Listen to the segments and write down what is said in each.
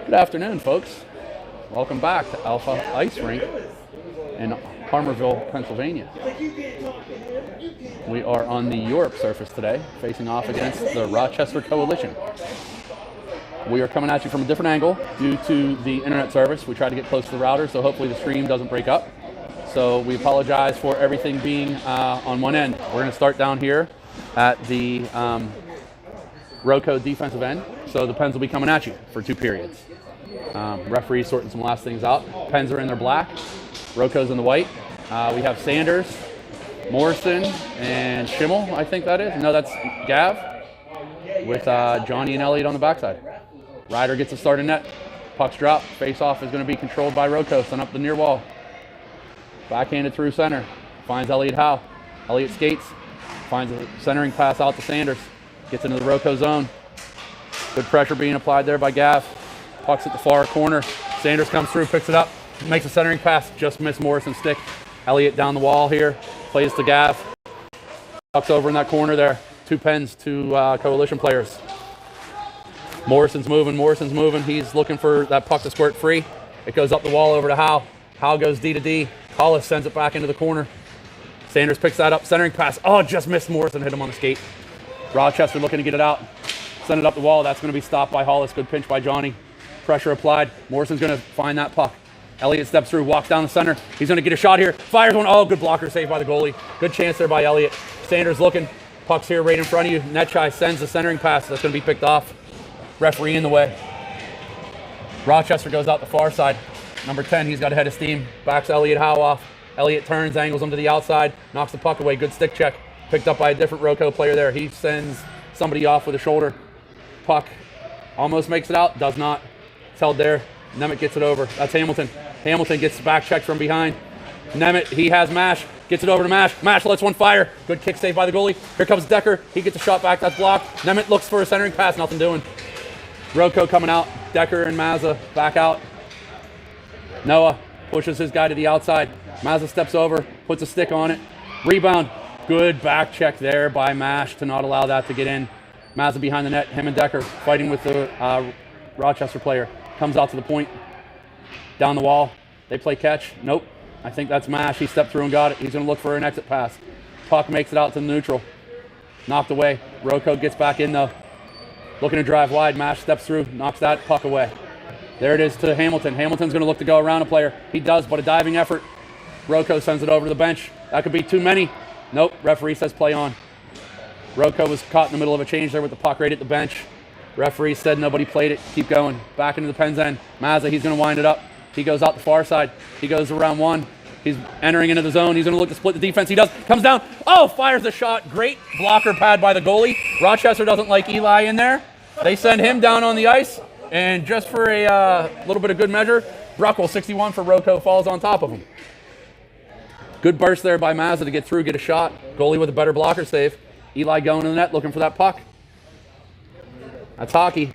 Good afternoon, folks. Welcome back to Alpha Ice Rink in Harmerville, Pennsylvania. We are on the Europe surface today, facing off against the Rochester Coalition. We are coming at you from a different angle due to the internet service. We tried to get close to the router, so hopefully the stream doesn't break up. So we apologize for everything being on one end. We're going to start down here at the Roco defensive end. So the Pens will be coming at you for 2 periods. Referees sorting some last things out. Pens are in their black. Roco's in the white. We have Sanders, Morrison, and Schimmel, I think that is. No, that's Gav, with Johnny and Elliott on the backside. Ryder gets a start in net. Puck's drop. Face-off is going to be controlled by Roco. Sent up the near wall. Backhanded through center. Finds Elliott Howe. Elliott skates. Finds a centering pass out to Sanders. Gets into the Roco zone. Good pressure being applied there by Gav. Puck's at the far corner. Sanders comes through, picks it up, makes a centering pass. Just missed Morrison's stick. Elliott down the wall here. Plays to Gav. Puck's over in that corner there. 2 Pens, 2 Coalition players. Morrison's moving. He's looking for that puck to squirt free. It goes up the wall over to Howe. Howe goes D to D. Hollis sends it back into the corner. Sanders picks that up. Centering pass. Oh, just missed Morrison. Hit him on the skate. Rochester looking to get it out. Send it up the wall. That's going to be stopped by Hollis. Good pinch by Johnny. Pressure applied. Morrison's going to find that puck. Elliott steps through, walks down the center. He's going to get a shot here. Fires one. Oh, good blocker save by the goalie. Good chance there by Elliott. Sanders looking. Puck's here right in front of you. Netchai sends the centering pass. That's going to be picked off. Referee in the way. Rochester goes out the far side. Number 10, he's got a head of steam. Backs Elliott Howe off. Elliott turns, angles him to the outside. Knocks the puck away. Good stick check. Picked up by a different Roco player there. He sends somebody off with a shoulder. Puck almost makes it out. Does not. It's held there. Nemeth gets it over. That's Hamilton. Hamilton gets the back check from behind. Nemeth, he has Mash. Gets it over to Mash. Mash lets one fire. Good kick save by the goalie. Here comes Decker. He gets a shot back. That's blocked. Nemeth looks for a centering pass. Nothing doing. Roco coming out. Decker and Mazza back out. Noah pushes his guy to the outside. Mazza steps over. Puts a stick on it. Rebound. Good back check there by Mash to not allow that to get in. Mazza behind the net. Him and Decker fighting with the Rochester player. Comes out to the point. Down the wall. They play catch. Nope. I think that's Mash. He stepped through and got it. He's going to look for an exit pass. Puck makes it out to the neutral. Knocked away. Roco gets back in though. Looking to drive wide. Mash steps through. Knocks that puck away. There it is to Hamilton. Hamilton's going to look to go around a player. He does, but a diving effort. Roco sends it over to the bench. That could be too many. Nope. Referee says play on. Roco was caught in the middle of a change there with the puck right at the bench. Referee said nobody played it. Keep going. Back into the Pens end. Mazza, he's going to wind it up. He goes out the far side. He goes around one. He's entering into the zone. He's going to look to split the defense. He does. Comes down. Oh, fires the shot. Great blocker pad by the goalie. Rochester doesn't like Eli in there. They send him down on the ice. And just for a little bit of good measure, Bruckle, 61 for Roco, falls on top of him. Good burst there by Mazza to get through, get a shot. Goalie with a better blocker save. Eli going to the net looking for that puck. That's hockey.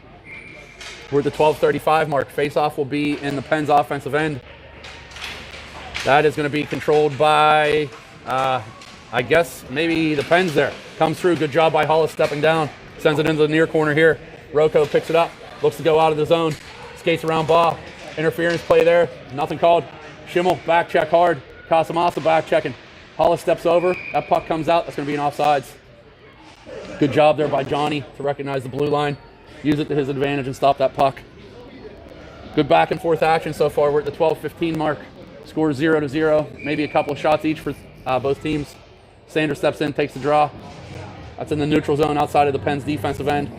We're at the 12:35 mark. Face-off will be in the Pens offensive end. That is going to be controlled by, I guess, maybe the Pens there. Comes through. Good job by Hollis stepping down. Sends it into the near corner here. Roco picks it up. Looks to go out of the zone. Skates around Baugh. Interference play there. Nothing called. Schimmel back check hard. Casamassa back checking. Hollis steps over. That puck comes out. That's going to be an offsides. Good job there by Johnny to recognize the blue line. Use it to his advantage and stop that puck. Good back and forth action so far. We're at the 12:15 mark. Score 0-0. Maybe a couple of shots each for both teams. Sanders steps in, takes the draw. That's in the neutral zone outside of the Pens defensive end.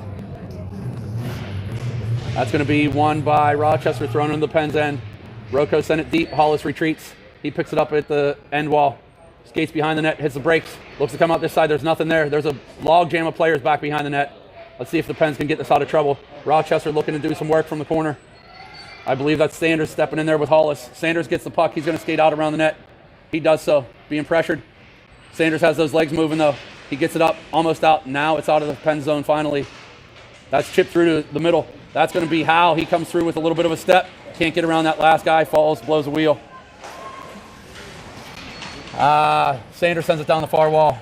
That's going to be won by Rochester, thrown into the Pens end. Roco sent it deep. Hollis retreats. He picks it up at the end wall. Skates behind the net, hits the brakes. Looks to come out this side. There's nothing there. There's a log jam of players back behind the net. Let's see if the Pens can get this out of trouble. Rochester looking to do some work from the corner. I believe that's Sanders stepping in there with Hollis. Sanders gets the puck. He's going to skate out around the net. He does so. Being pressured. Sanders has those legs moving though. He gets it up, almost out. Now it's out of the Pen zone finally. That's chipped through to the middle. That's going to be Howe. He comes through with a little bit of a step. Can't get around that last guy. Falls, blows a wheel. Sanders sends it down the far wall.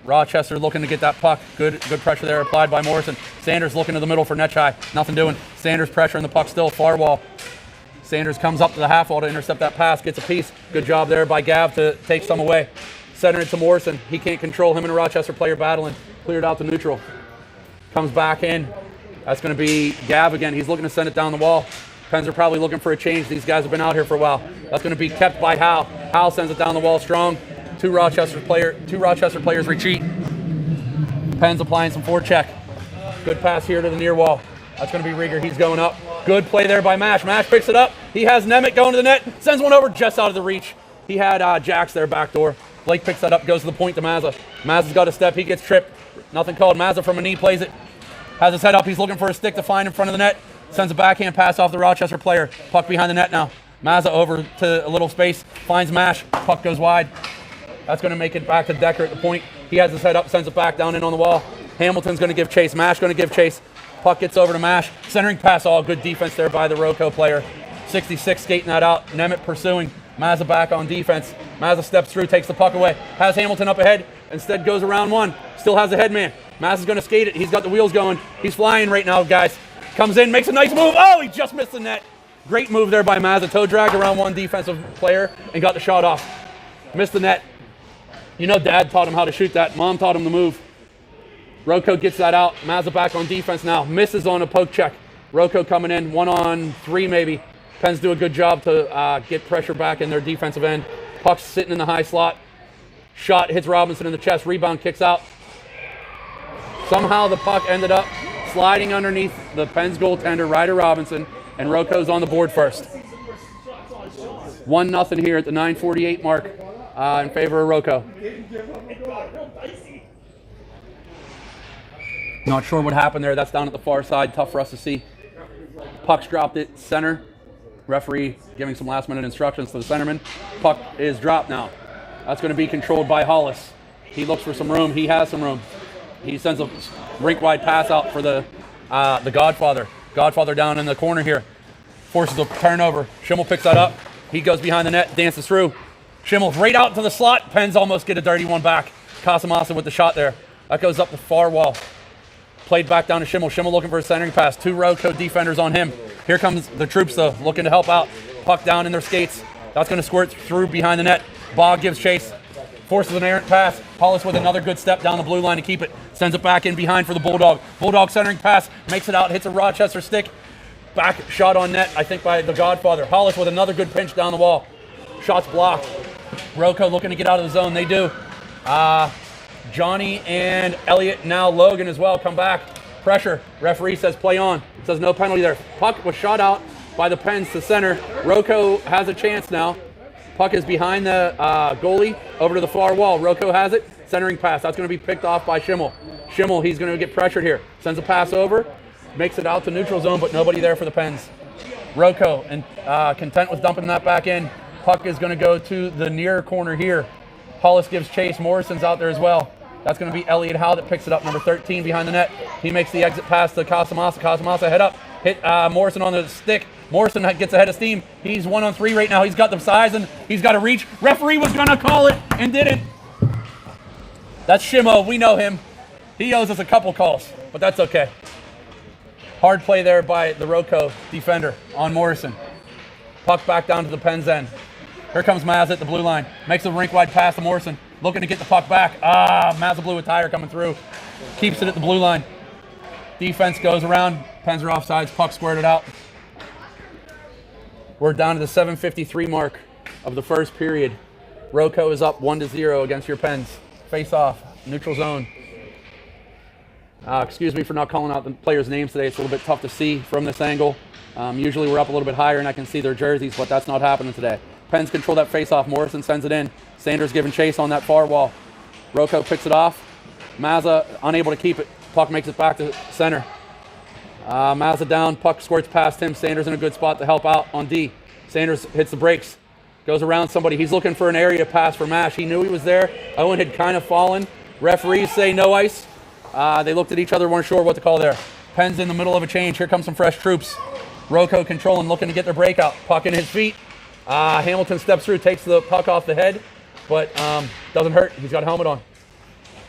Rochester looking to get that puck. Good pressure there applied by Morrison. Sanders looking to the middle for net shy. Nothing doing. Sanders pressuring the puck still, far wall. Sanders comes up to the half wall to intercept that pass, gets a piece. Good job there by Gav to take some away. Center it to Morrison. He can't control him and a Rochester player battling. Cleared out to neutral. Comes back in. That's going to be Gav again. He's looking to send it down the wall. Pens are probably looking for a change. These guys have been out here for a while. That's going to be kept by Hal. Hal sends it down the wall strong. Two Rochester players retreat. Pens applying some forecheck. Good pass here to the near wall. That's going to be Rieger. He's going up. Good play there by Mash. Mash picks it up. He has Nemec going to the net. Sends one over just out of the reach. He had Jax there back door. Blake picks that up, goes to the point to Mazza. Mazza's got a step. He gets tripped. Nothing called. Mazza from a knee plays it. Has his head up. He's looking for a stick to find in front of the net. Sends a backhand pass off the Rochester player. Puck behind the net now. Mazza over to a little space. Finds Mash. Puck goes wide. That's going to make it back to Decker at the point. He has his head up, sends it back down in on the wall. Hamilton's going to give chase. Mash going to give chase. Puck gets over to Mash. Centering pass, all good defense there by the Roco player. 66 skating that out. Nemec pursuing. Mazza back on defense. Mazza steps through, takes the puck away. Has Hamilton up ahead. Instead goes around one. Still has a head man. Mazza's going to skate it. He's got the wheels going. He's flying right now, guys. Comes in, makes a nice move. Oh, he just missed the net. Great move there by Mazza. Toe drag around one defensive player and got the shot off. Missed the net. You know Dad taught him how to shoot that. Mom taught him the move. Roco gets that out. Mazza back on defense now. Misses on a poke check. Roco coming in 1-on-3 maybe. Pens do a good job to get pressure back in their defensive end. Puck's sitting in the high slot. Shot hits Robinson in the chest. Rebound kicks out. Somehow the puck ended up sliding underneath the Pens goaltender, Ryder Robinson, and Roco's on the board first. 1-0 here at the 9:48 mark in favor of Roco. Not sure what happened there. That's down at the far side. Tough for us to see. Puck's dropped it center. Referee giving some last-minute instructions to the centerman. Puck is dropped now. That's going to be controlled by Hollis. He looks for some room. He has some room. He sends a rink-wide pass out for the Godfather. Godfather down in the corner here. Forces a turnover. Schimmel picks that up. He goes behind the net, dances through. Schimmel right out to the slot. Pens almost get a dirty one back. Casamassa with the shot there. That goes up the far wall. Played back down to Schimmel. Schimmel looking for a centering pass. Two Roco defenders on him. Here comes the troops, though, looking to help out. Puck down in their skates. That's going to squirt through behind the net. Bog gives chase. Forces an errant pass. Hollis with another good step down the blue line to keep it. Sends it back in behind for the Bulldog. Bulldog centering pass. Makes it out. Hits a Rochester stick. Back shot on net, I think, by the Godfather. Hollis with another good pinch down the wall. Shots blocked. Roco looking to get out of the zone. They do. Johnny and Elliott, now Logan as well, come back. Pressure. Referee says play on. Says no penalty there. Puck was shot out by the Pens to center. Roco has a chance now. Puck is behind the goalie over to the far wall. Roco has it. Centering pass. That's going to be picked off by Schimmel. Schimmel, he's going to get pressured here. Sends a pass over. Makes it out to neutral zone, but nobody there for the Pens. Roco and content with dumping that back in. Puck is going to go to the near corner here. Hollis gives chase. Morrison's out there as well. That's going to be Elliott Howe that picks it up, number 13 behind the net. He makes the exit pass to Casamassa. Casamassa head up, hit Morrison on the stick. Morrison gets ahead of steam. He's 1-on-3 right now. He's got the size and he's got to reach. Referee was going to call it and didn't. That's Shimo. We know him. He owes us a couple calls, but that's okay. Hard play there by the Roco defender on Morrison. Puck back down to the Pens end. Here comes Maz at the blue line. Makes a rink-wide pass to Morrison. Looking to get the puck back. Mazza blew a tire coming through. Keeps it at the blue line. Defense goes around. Pens are offsides. Puck squared it out. We're down to the 7:53 mark of the first period. Roco is up 1-0 against your Pens. Face off. Neutral zone. Excuse me for not calling out the players' names today. It's a little bit tough to see from this angle. Usually we're up a little bit higher and I can see their jerseys, but that's not happening today. Pens control that face-off. Morrison sends it in. Sanders giving chase on that far wall. Roco picks it off. Mazza unable to keep it. Puck makes it back to center. Mazza down. Puck squirts past him. Sanders in a good spot to help out on D. Sanders hits the brakes. Goes around somebody. He's looking for an area pass for Mash. He knew he was there. Owen had kind of fallen. Referees say no ice. They looked at each other, weren't sure what to call there. Pens in the middle of a change. Here comes some fresh troops. Roco controlling, looking to get their breakout. Puck in his feet. Hamilton steps through, takes the puck off the head, but doesn't hurt. He's got a helmet on.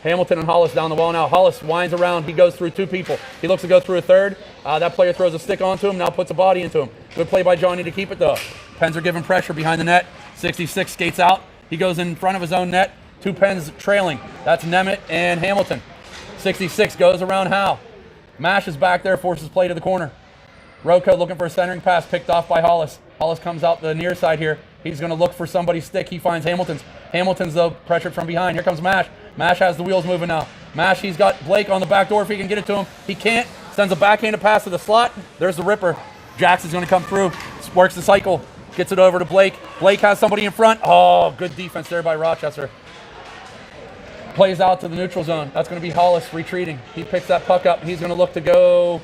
Hamilton and Hollis down the wall now. Hollis winds around. He goes through 2 people. He looks to go through a third. That player throws a stick onto him, now puts a body into him. Good play by Johnny to keep it, though. Pens are giving pressure behind the net. 66 skates out. He goes in front of his own net. 2 Pens trailing. That's Nemeth and Hamilton. 66 goes around Howe. Mash is back there, forces play to the corner. Rocco looking for a centering pass, picked off by Hollis. Hollis comes out the near side here. He's going to look for somebody's stick. He finds Hamilton's. Hamilton's, though, pressured from behind. Here comes Mash. Mash has the wheels moving now. Mash, he's got Blake on the back door if he can get it to him. He can't. Sends a backhanded pass to the slot. There's the ripper. Jackson's going to come through. Works the cycle. Gets it over to Blake. Blake has somebody in front. Oh, good defense there by Rochester. Plays out to the neutral zone. That's going to be Hollis retreating. He picks that puck up. He's going to look to go.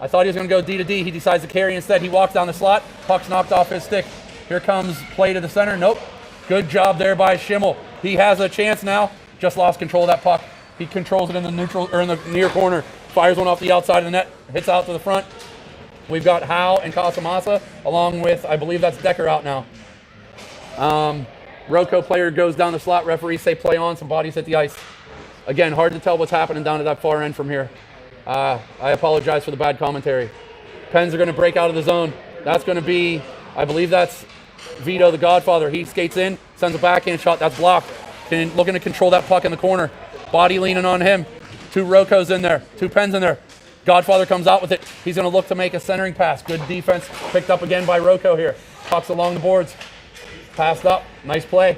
I thought he was going to go D to D. He decides to carry instead. He walks down the slot. Puck's knocked off his stick. Here comes play to the center. Nope. Good job there by Schimmel. He has a chance now. Just lost control of that puck. He controls it in the neutral or in the near corner. Fires one off the outside of the net. Hits out to the front. We've got Howe and Casamassa along with, I believe that's Decker out now. Rocco player goes down the slot. Referees say play on. Some bodies hit the ice. Again, hard to tell what's happening down at that far end from here. I apologize for the bad commentary. Pens are going to break out of the zone. That's going to be, I believe that's Vito, the Godfather. He skates in, sends a backhand shot. That's blocked. Looking to control that puck in the corner. Body leaning on him. 2 Roccos in there. 2 Pens in there. Godfather comes out with it. He's going to look to make a centering pass. Good defense. Picked up again by Rocco here. Puck's along the boards. Passed up. Nice play.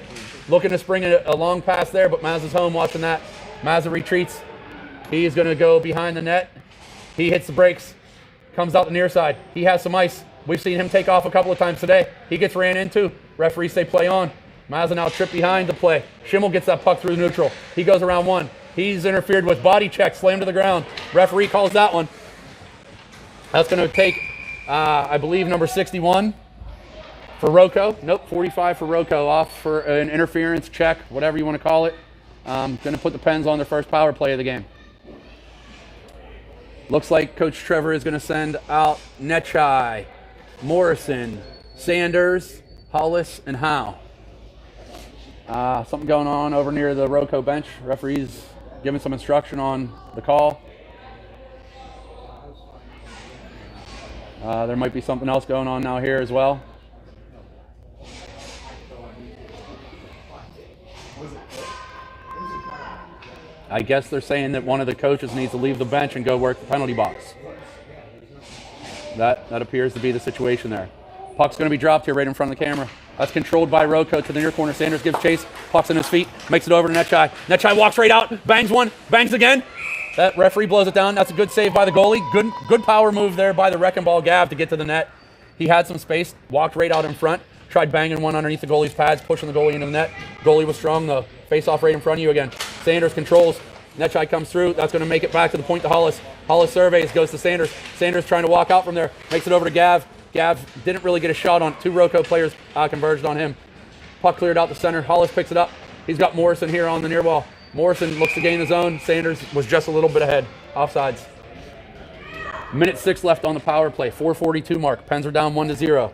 Looking to spring a long pass there, but Mazza's home watching that. Mazza retreats. He's going to go behind the net. He hits the brakes. Comes out the near side. He has some ice. We've seen him take off a couple of times today. He gets ran into. Referees say play on. Mazza now tripped behind the play. Schimmel gets that puck through neutral. He goes around 1. He's interfered with. Body check. Slammed to the ground. Referee calls that one. That's going to take, I believe, number 61 for Rocco. Nope, 45 for Rocco. Off for an interference check, whatever you want to call it. Going to put the Pens on their first power play of the game. Looks like Coach Trevor is going to send out Netchai, Morrison, Sanders, Hollis, and Howe. Something going on over near the Rocco bench. Referees giving some instruction on the call. There might be something else going on now here as well. I guess they're saying that one of the coaches needs to leave the bench and go work the penalty box. That appears to be the situation there. Puck's going to be dropped here right in front of the camera. That's controlled by Rocco to the near corner. Sanders gives chase. Puck's in his feet. Makes it over to Netchai. Netchai walks right out. Bangs one. Bangs again. That referee blows it down. That's a good save by the goalie. Good power move there by the wrecking ball Gav to get to the net. He had some space. Walked right out in front. Tried banging one underneath the goalie's pads, pushing the goalie into the net. Goalie was strong, though. Face off right in front of you again. Sanders controls. Netchai comes through. That's going to make it back to the point to Hollis. Hollis surveys, goes to Sanders. Sanders trying to walk out from there. Makes it over to Gav. Gav didn't really get a shot on. 2 Rocco players converged on him. Puck cleared out the center. Hollis picks it up. He's got Morrison here on the near wall. Morrison looks to gain the zone. Sanders was just a little bit ahead. Offsides. Minute 6 left on the power play. 4:42 mark. Pens are down 1-0.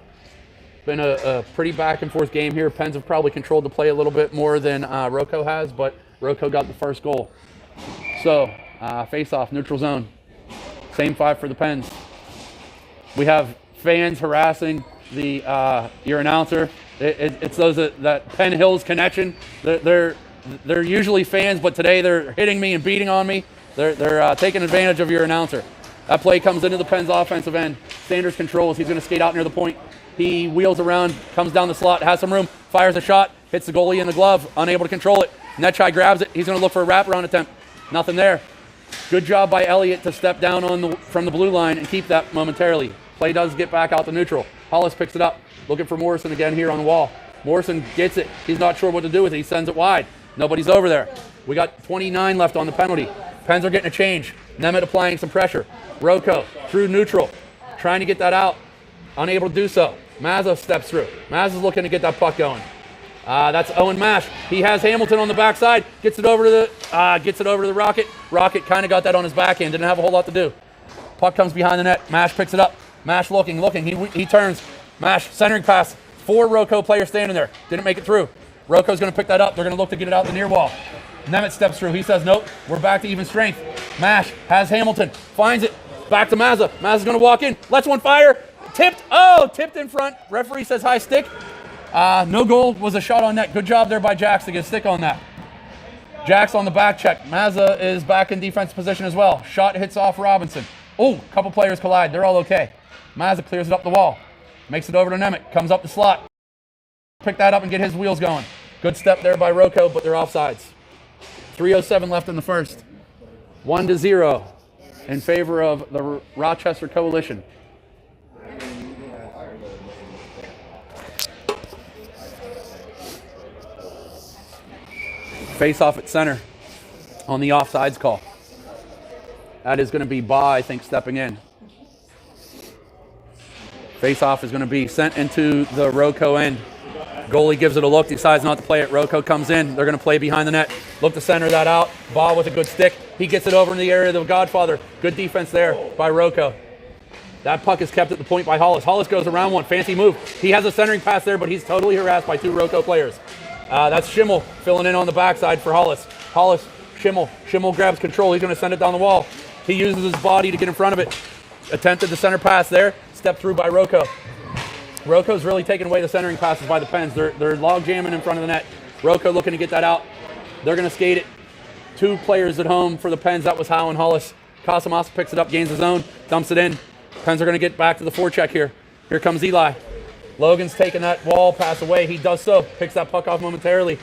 Been a pretty back and forth game here. Pens have probably controlled the play a little bit more than Rocco has, but Rocco got the first goal. So, face-off, neutral zone. Same 5 for the Pens. We have fans harassing your announcer. It's those that Penn Hills connection. They're usually fans, but today they're hitting me and beating on me. They're taking advantage of your announcer. That play comes into the Pens offensive end. Sanders controls. He's going to skate out near the point. He wheels around, comes down the slot, has some room, fires a shot, hits the goalie in the glove, unable to control it. Netchai grabs it. He's going to look for a wraparound attempt. Nothing there. Good job by Elliott to step down from the blue line and keep that momentarily. Play does get back out to neutral. Hollis picks it up, looking for Morrison again here on the wall. Morrison gets it. He's not sure what to do with it. He sends it wide. Nobody's over there. We got 29 left on the penalty. Pens are getting a change. Nemeth applying some pressure. Rocco through neutral, trying to get that out. Unable to do so. Mazza steps through. Mazza's looking to get that puck going. That's Owen Mash. He has Hamilton on the backside. Gets it over to the Rocket. Rocket kind of got that on his backhand. Didn't have a whole lot to do. Puck comes behind the net. Mash picks it up. Mash looking. He turns. Mash centering pass. 4 Rocco players standing there. Didn't make it through. Rocco's going to pick that up. They're going to look to get it out the near wall. Nemeth steps through. He says, nope, we're back to even strength. Mash has Hamilton, finds it, back to Mazza. Mazza's going to walk in, lets one fire, tipped. Oh, tipped in front. Referee says high stick. No goal, was a shot on net. Good job there by Jax to get a stick on that. Jax on the back check. Mazza is back in defense position as well. Shot hits off Robinson. Oh, a couple players collide. They're all okay. Mazza clears it up the wall. Makes it over to Nemeth. Comes up the slot. Pick that up and get his wheels going. Good step there by Rocco, but they're offsides. 3:07 left in the first. 1-0 in favor of the Rochester Coalition. Face off at center on the offsides call. That is going to be Ba, I think, stepping in. Face off is going to be sent into the Rocco end. Goalie gives it a look, decides not to play it. Rocco comes in. They're going to play behind the net. Look to center that out. Ba with a good stick. He gets it over in the area of the Godfather. Good defense there by Rocco. That puck is kept at the point by Hollis. Hollis goes around one. Fancy move. He has a centering pass there, but he's totally harassed by two Rocco players. That's Schimmel filling in on the backside for Hollis. Hollis, Schimmel. Schimmel grabs control. He's going to send it down the wall. He uses his body to get in front of it. Attempted the center pass there. Stepped through by Rocco. Rocco's really taking away the centering passes by the Pens. They're log jamming in front of the net. Rocco looking to get that out. They're going to skate it. Two players at home for the Pens. That was Howe and Hollis. Casamas picks it up, gains his own, dumps it in. Pens are going to get back to the forecheck here. Here comes Eli. Logan's taking that wall pass away. He does so. Picks that puck off momentarily.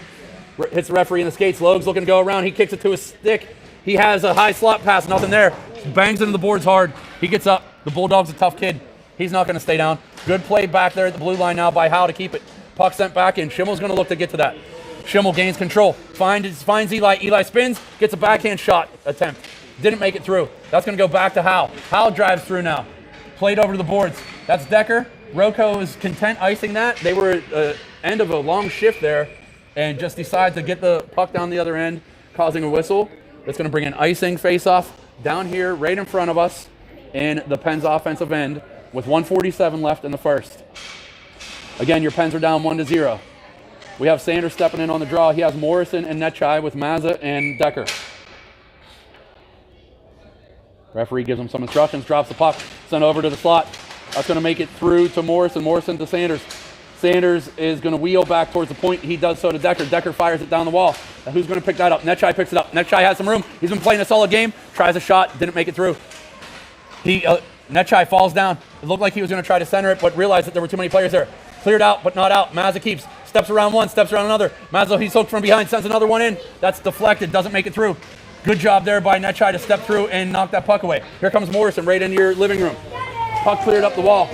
Hits the referee in the skates. Logan's looking to go around. He kicks it to his stick. He has a high slot pass. Nothing there. Bangs into the boards hard. He gets up. The Bulldog's a tough kid. He's not going to stay down. Good play back there at the blue line now by Howe to keep it. Puck sent back in. Schimmel's going to look to get to that. Schimmel gains control. Finds Eli. Eli spins. Gets a backhand shot attempt. Didn't make it through. That's going to go back to Howe. Howe drives through now. Played over to the boards. That's Decker. Rocco is content icing that. They were at end of a long shift there and just decide to get the puck down the other end, causing a whistle. That's going to bring an icing face-off down here right in front of us in the Pens offensive end with 1:47 left in the first. Again, your Pens are down 1-0. We have Sanders stepping in on the draw. He has Morrison and Netchai with Mazza and Decker. Referee gives him some instructions, drops the puck, sent over to the slot. That's going to make it through to Morrison. Morrison to Sanders. Sanders is going to wheel back towards the point. He does so to Decker. Decker fires it down the wall. Now who's going to pick that up? Netchai picks it up. Netchai has some room. He's been playing a solid game. Tries a shot. Didn't make it through. Netchai falls down. It looked like he was going to try to center it, but realized that there were too many players there. Cleared out, but not out. Mazza keeps. Steps around one, steps around another. Mazza, he's hooked from behind, sends another one in. That's deflected. Doesn't make it through. Good job there by Netchai to step through and knock that puck away. Here comes Morrison right into your living room. Puck cleared up the wall.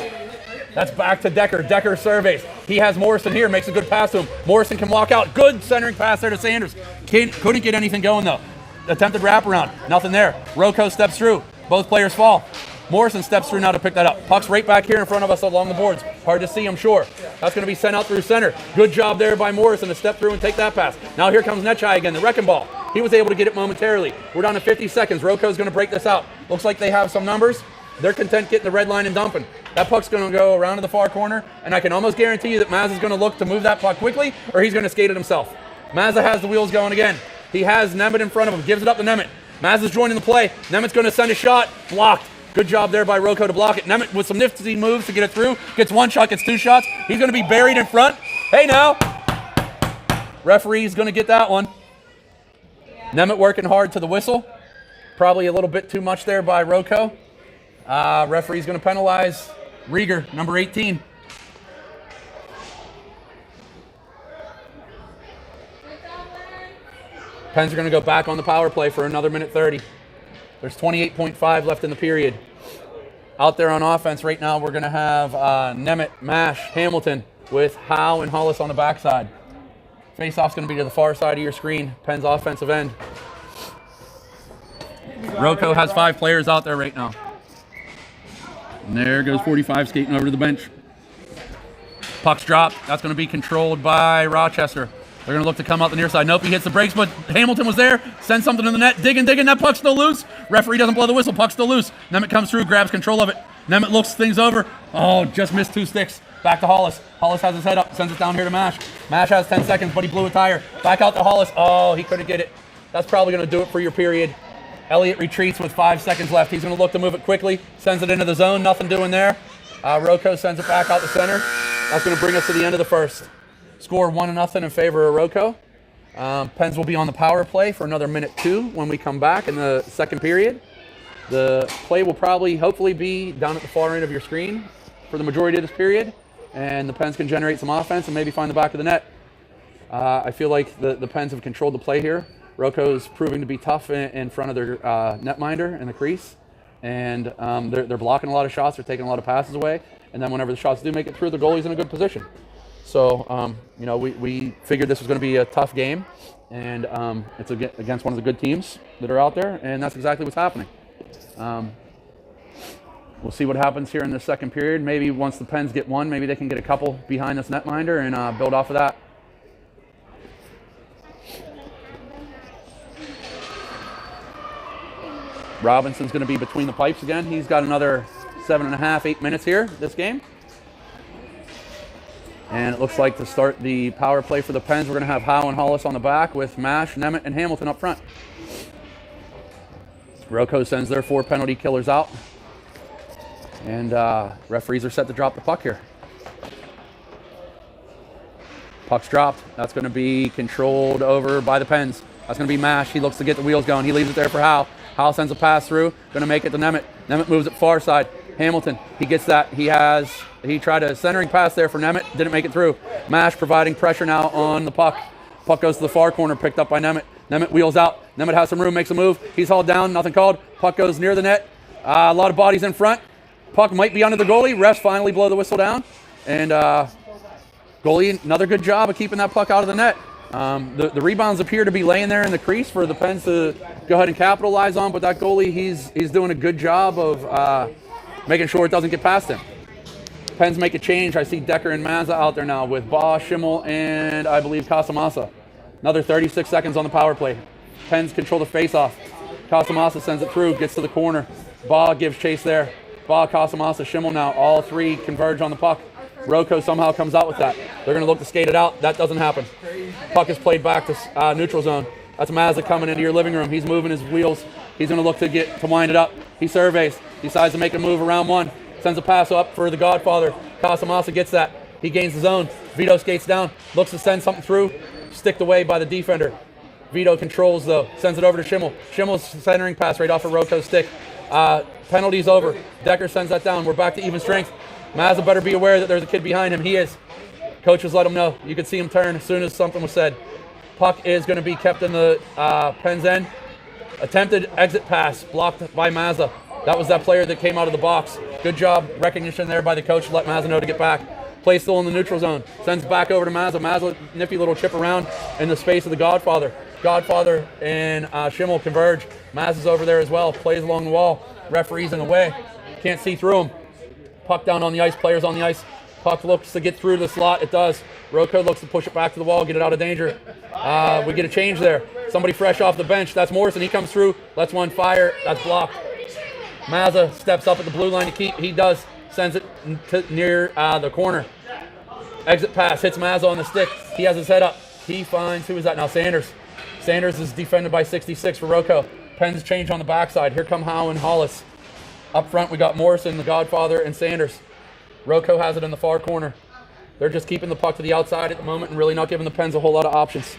That's back to Decker. Decker surveys. He has Morrison here, makes a good pass to him. Morrison can walk out. Good centering pass there to Sanders. Couldn't get anything going though. Attempted wraparound. Nothing there. Rocco steps through. Both players fall. Morrison steps through now to pick that up. Puck's right back here in front of us along the boards. Hard to see, I'm sure. That's going to be sent out through center. Good job there by Morrison to step through and take that pass. Now here comes Netchai again, the wrecking ball. He was able to get it momentarily. We're down to 50 seconds. Rocco's going to break this out. Looks like they have some numbers. They're content getting the red line and dumping. That puck's going to go around to the far corner, and I can almost guarantee you that Mazza's going to look to move that puck quickly, or he's going to skate it himself. Mazza has the wheels going again. He has Nemeth in front of him, gives it up to Nemeth. Mazza's joining the play. Nemeth's going to send a shot. Blocked. Good job there by Rocco to block it. Nemeth with some nifty moves to get it through. Gets one shot, gets two shots. He's going to be buried in front. Hey now. Referee's going to get that one. Nemeth working hard to the whistle. Probably a little bit too much there by Rocco. Referee's going to penalize Rieger, number 18. Pens are going to go back on the power play for another minute 30. There's 28.5 left in the period. Out there on offense right now, we're going to have Nemeth, Mash, Hamilton with Howe and Hollis on the backside. Face-off's going to be to the far side of your screen. Pens offensive end. Rocco has 5 players out there right now. And there goes 45 skating over to the bench. Puck's dropped. That's going to be controlled by Rochester. They're going to look to come out the near side. Nope, he hits the brakes, but Hamilton was there. Sends something in the net. Digging. That puck's still loose. Referee doesn't blow the whistle. Puck's still loose. Nemeth comes through, grabs control of it. Nemeth looks things over. Oh, just missed 2 sticks. Back to Hollis. Hollis has his head up. Sends it down here to Mash. Mash has 10 seconds, but he blew a tire. Back out to Hollis. Oh, he couldn't get it. That's probably going to do it for your period. Elliott retreats with 5 seconds left. He's going to look to move it quickly, sends it into the zone, nothing doing there. Rocco sends it back out the center. That's going to bring us to the end of the first. Score 1-0 in favor of Rocco. Pens will be on the power play for another minute 2 when we come back in the second period. The play will probably, hopefully, be down at the far end of your screen for the majority of this period, and the Pens can generate some offense and maybe find the back of the net. I feel like the Pens have controlled the play here. Rocco's proving to be tough in front of their netminder in the crease, and they're blocking a lot of shots. They're taking a lot of passes away, and then whenever the shots do make it through, the goalie's in a good position. So, we figured this was going to be a tough game, and it's against one of the good teams that are out there, and that's exactly what's happening. We'll see what happens here in the second period. Maybe once the Pens get one, maybe they can get a couple behind this netminder and build off of that. Robinson's going to be between the pipes again. He's got another 7.5, 8 minutes here this game. And it looks like to start the power play for the Pens, we're going to have Howe and Hollis on the back with Mash, Nemeth, and Hamilton up front. Rocco sends their 4 penalty killers out. And referees are set to drop the puck here. Puck's dropped. That's going to be controlled over by the Pens. That's going to be Mash. He looks to get the wheels going. He leaves it there for Howe. Howe sends a pass through. Going to make it to Nemeth. Nemeth moves it far side. Hamilton, he gets that. He tried a centering pass there for Nemeth. Didn't make it through. Mash providing pressure now on the puck. Puck goes to the far corner, picked up by Nemeth. Nemeth wheels out. Nemeth has some room, makes a move. He's hauled down, nothing called. Puck goes near the net. A lot of bodies in front. Puck might be under the goalie. Refs finally blow the whistle down. And goalie, another good job of keeping that puck out of the net. The rebounds appear to be laying there in the crease for the Pens to go ahead and capitalize on, but that goalie, he's doing a good job of making sure it doesn't get past him. Pens make a change. I see Decker and Mazza out there now with Baugh, Schimmel, and I believe Casamassa. Another 36 seconds on the power play. Pens control the face-off. Casamassa sends it through, gets to the corner. Baugh gives chase there. Baugh, Casamassa, Schimmel now. All 3 converge on the puck. Rocco somehow comes out with that. They're going to look to skate it out. That doesn't happen. Puck is played back to neutral zone. That's Mazza coming into your living room. He's moving his wheels. He's going to look to wind it up. He surveys. Decides to make a move around 1. Sends a pass up for the Godfather. Casamassa gets that. He gains the zone. Vito skates down. Looks to send something through. Sticked away by the defender. Vito controls though. Sends it over to Schimmel. Schimmel's centering pass right off of Rocco's stick. Penalty's over. Decker sends that down. We're back to even strength. Mazza better be aware that there's a kid behind him. He is. Coaches let him know. You could see him turn as soon as something was said. Puck is going to be kept in the Pens end. Attempted exit pass blocked by Mazza. That was that player that came out of the box. Good job, recognition there by the coach to let Mazza know to get back. Play still in the neutral zone. Sends back over to Mazza. Mazza, nifty little chip around in the space of the Godfather. Godfather and Schimmel converge. Mazza's over there as well. Plays along the wall. Referee's in the way. Can't see through him. Puck down on the ice. Players on the ice. Puck looks to get through the slot. It does. Rocco looks to push it back to the wall, get it out of danger. We get a change there. Somebody fresh off the bench. That's Morrison. He comes through. Lets one fire. That's blocked. Mazza steps up at the blue line to keep. He does. Sends it near the corner. Exit pass. Hits Mazza on the stick. He has his head up. He finds, who is that now? Sanders. Sanders is defended by 66 for Rocco. Pens change on the backside. Here come Howe and Hollis. Up front, we got Morrison, the Godfather, and Sanders. Rocco has it in the far corner. They're just keeping the puck to the outside at the moment and really not giving the Pens a whole lot of options.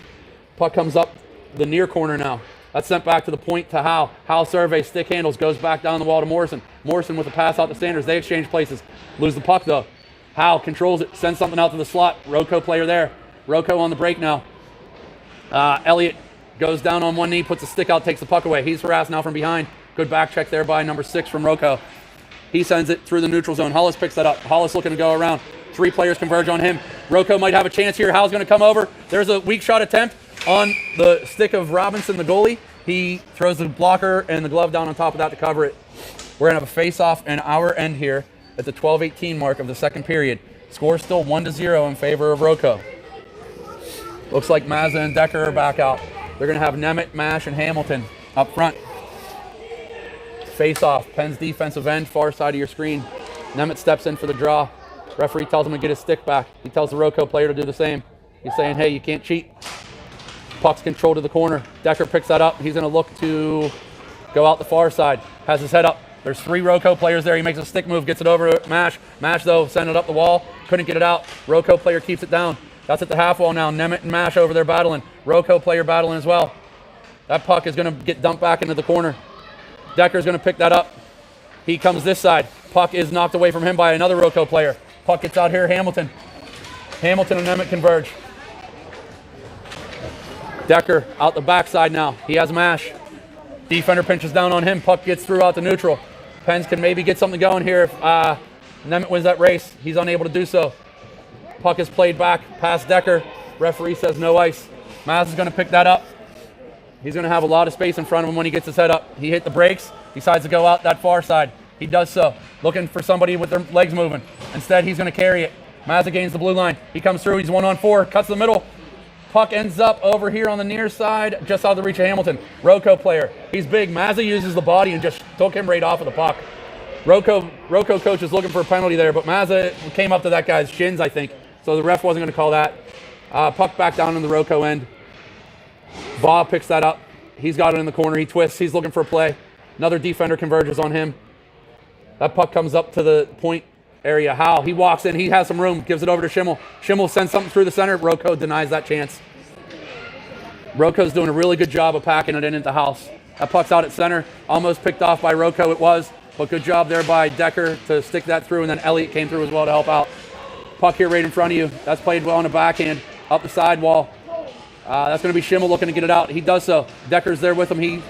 Puck comes up the near corner now. That's sent back to the point to Howe. Howe surveys, stick handles, goes back down the wall to Morrison. Morrison with a pass out to Sanders. They exchange places. Lose the puck, though. Howe controls it, sends something out to the slot. Rocco player there. Rocco on the break now. Elliott goes down on one knee, puts a stick out, takes the puck away. He's harassed now from behind. Good back check there by number 6 from Rocco. He sends it through the neutral zone. Hollis picks that up. Hollis looking to go around. 3 players converge on him. Rocco might have a chance here. Howe's going to come over. There's a weak shot attempt on the stick of Robinson, the goalie. He throws the blocker and the glove down on top of that to cover it. We're going to have a face-off in our end here at the 12:18 mark of the second period. Score still 1-0 in favor of Rocco. Looks like Mazza and Decker are back out. They're going to have Nemeth, Mash, and Hamilton up front. Face-off. Pens defensive end, far side of your screen. Nemeth steps in for the draw. Referee tells him to get his stick back. He tells the Rocco player to do the same. He's saying, hey, you can't cheat. Puck's controlled to the corner. Decker picks that up. He's going to look to go out the far side. Has his head up. There's 3 Roco players there. He makes a stick move, gets it over to Mash. Mash, though, sent it up the wall. Couldn't get it out. Roco player keeps it down. That's at the half wall now. Nemeth and Mash over there battling. Roco player battling as well. That puck is going to get dumped back into the corner. Decker's going to pick that up. He comes this side. Puck is knocked away from him by another Roco player. Puck gets out here. Hamilton. Hamilton and Nemeth converge. Decker out the backside now. He has Mash. Defender pinches down on him. Puck gets through out to neutral. Pens can maybe get something going here if Nemeth wins that race. He's unable to do so. Puck is played back past Decker. Referee says no ice. Maz is going to pick that up. He's going to have a lot of space in front of him when he gets his head up. He hit the brakes. Decides to go out that far side. He does so. Looking for somebody with their legs moving. Instead, he's going to carry it. Mazza gains the blue line. He comes through. He's 1-on-4. Cuts the middle. Puck ends up over here on the near side, just out of the reach of Hamilton. Roco player. He's big. Mazza uses the body and just took him right off of the puck. Roco coach is looking for a penalty there, but Mazza came up to that guy's shins, I think. So the ref wasn't going to call that. Puck back down in the Roco end. Bob picks that up. He's got it in the corner. He twists. He's looking for a play. Another defender converges on him. That puck comes up to the point area. Howe, he walks in. He has some room. Gives it over to Schimmel. Schimmel sends something through the center. Roco denies that chance. Roco's doing a really good job of packing it in into House. That puck's out at center. Almost picked off by Roco it was. But good job there by Decker to stick that through. And then Elliott came through as well to help out. Puck here right in front of you. That's played well on the backhand. Up the sidewall. That's going to be Schimmel looking to get it out. He does so. Decker's there with him. He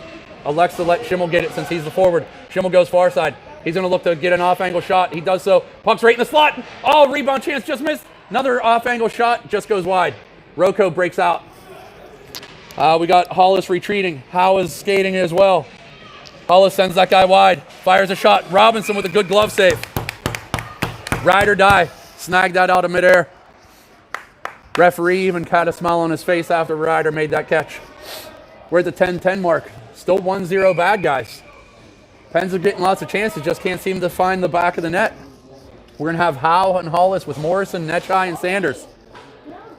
elects to let Schimmel get it since he's the forward. Schimmel goes far side. He's going to look to get an off-angle shot. He does so. Puck's right in the slot. Oh, rebound chance just missed. Another off-angle shot just goes wide. Roco breaks out. We got Hollis retreating. Howe is skating as well. Hollis sends that guy wide. Fires a shot. Robinson with a good glove save. Ride or die. Snagged that out of midair. Referee even had a smile on his face after Ryder made that catch. We're at the 10-10 mark. Still 1-0 bad guys. Pens are getting lots of chances, just can't seem to find the back of the net. We're going to have Howe and Hollis with Morrison, Netchai, and Sanders.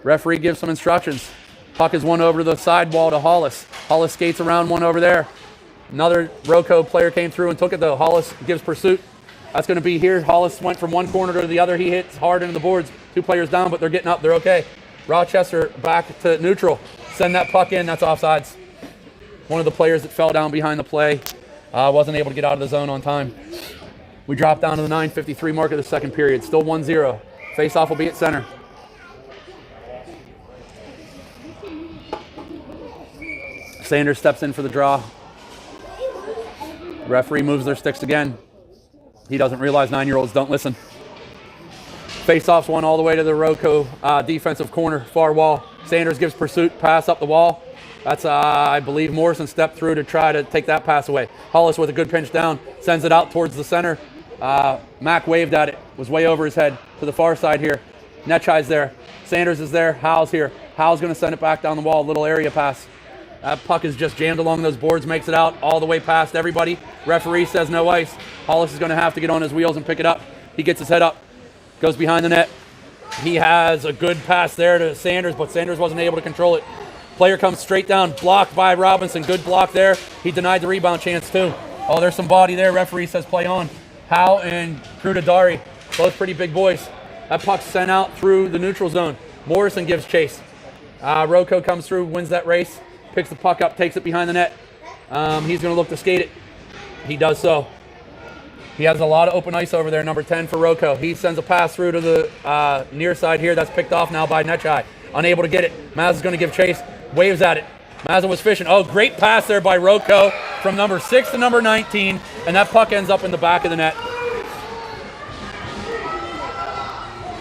Referee gives some instructions. Puck is one over the sidewall to Hollis. Hollis skates around one over there. Another Roco player came through and took it though. Hollis gives pursuit. That's going to be here. Hollis went from one corner to the other. He hits hard into the boards. 2 players down, but they're getting up. They're okay. Rochester back to neutral. Send that puck in. That's offsides. One of the players that fell down behind the play wasn't able to get out of the zone on time. We drop down to the 9:53 mark of the second period. Still 1-0. Face-off will be at center. Sanders steps in for the draw. Referee moves their sticks again. He doesn't realize 9-year-olds don't listen. Face-off's one all the way to the Roco defensive corner, far wall. Sanders gives pursuit, pass up the wall. That's, I believe, Morrison stepped through to try to take that pass away. Hollis with a good pinch down, sends it out towards the center. Mack waved at it, was way over his head to the far side here. Netchai's there. Sanders is there. Howe's here. Howe's going to send it back down the wall, little area pass. That puck is just jammed along those boards, makes it out all the way past everybody. Referee says no ice. Hollis is going to have to get on his wheels and pick it up. He gets his head up, goes behind the net. He has a good pass there to Sanders, but Sanders wasn't able to control it. Player comes straight down, blocked by Robinson. Good block there. He denied the rebound chance too. Oh, there's some body there. Referee says play on. Howe and Crudadari, both pretty big boys. That puck's sent out through the neutral zone. Morrison gives chase. Roco comes through, wins that race, picks the puck up, takes it behind the net. He's going to look to skate it. He does so. He has a lot of open ice over there, number 10 for Roco. He sends a pass through to the near side here. That's picked off now by Netchai. Unable to get it. Maz is going to give chase. Waves at it. Mazza was fishing. Oh, great pass there by Roco from number 6 to number 19. And that puck ends up in the back of the net.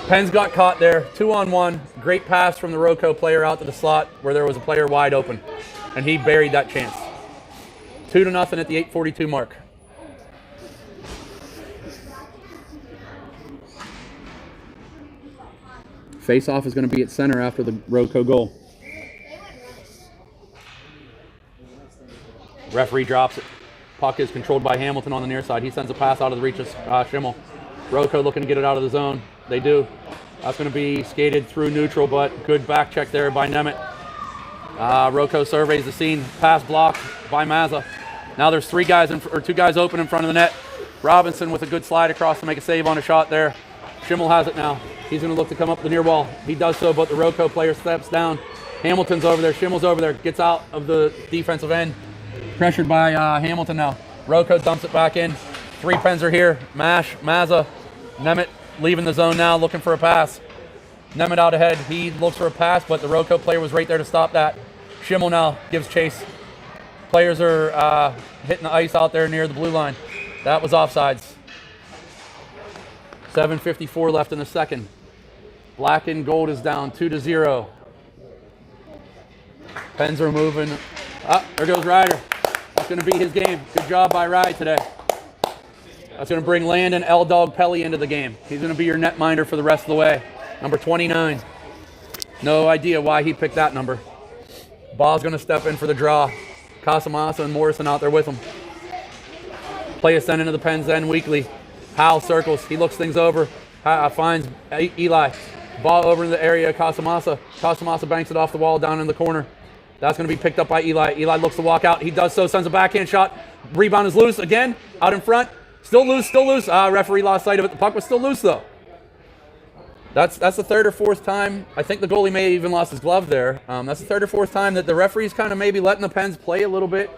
Pens got caught there. 2-on-1. Great pass from the Roco player out to the slot where there was a player wide open. And he buried that chance. 2-0 at the 8:42 mark. Face-off is going to be at center after the Roco goal. Referee drops it. Puck is controlled by Hamilton on the near side. He sends a pass out of the reach of Schimmel. Roco looking to get it out of the zone. They do. That's going to be skated through neutral, but good back check there by Nemeth. Rocco surveys the scene. Pass blocked by Mazza. Now there's two guys open in front of the net. Robinson with a good slide across to make a save on a shot there. Schimmel has it now. He's going to look to come up the near wall. He does so, but the Rocco player steps down. Hamilton's over there. Schimmel's over there. Gets out of the defensive end. Pressured by Hamilton now. Rocco dumps it back in. 3 Pens are here. Mash, Mazza, Nemeth leaving the zone now, looking for a pass. Nemeth out ahead. He looks for a pass, but the Rocco player was right there to stop that. Schimmel now gives chase. Players are hitting the ice out there near the blue line. That was offsides. 7:54 left in the second. Black and gold is down 2-0. Pens are moving. There goes Ryder. That's going to be his game. Good job by Rye today. That's going to bring Landon L-Dog Pelly into the game. He's going to be your netminder for the rest of the way. Number 29. No idea why he picked that number. Ball's going to step in for the draw. Casamassa and Morrison out there with him. Play is sent into the Pens then weekly. Howell circles. He looks things over. Finds Eli. Ball over in the area. Casamassa. Casamassa banks it off the wall down in the corner. That's going to be picked up by Eli. Eli looks to walk out. He does so. Sends a backhand shot. Rebound is loose again. Out in front. Still loose. Still loose. Referee lost sight of it. The puck was still loose though. That's the third or fourth time. I think the goalie may have even lost his glove there. That's the third or fourth time that the referee's kind of maybe letting the Pens play a little bit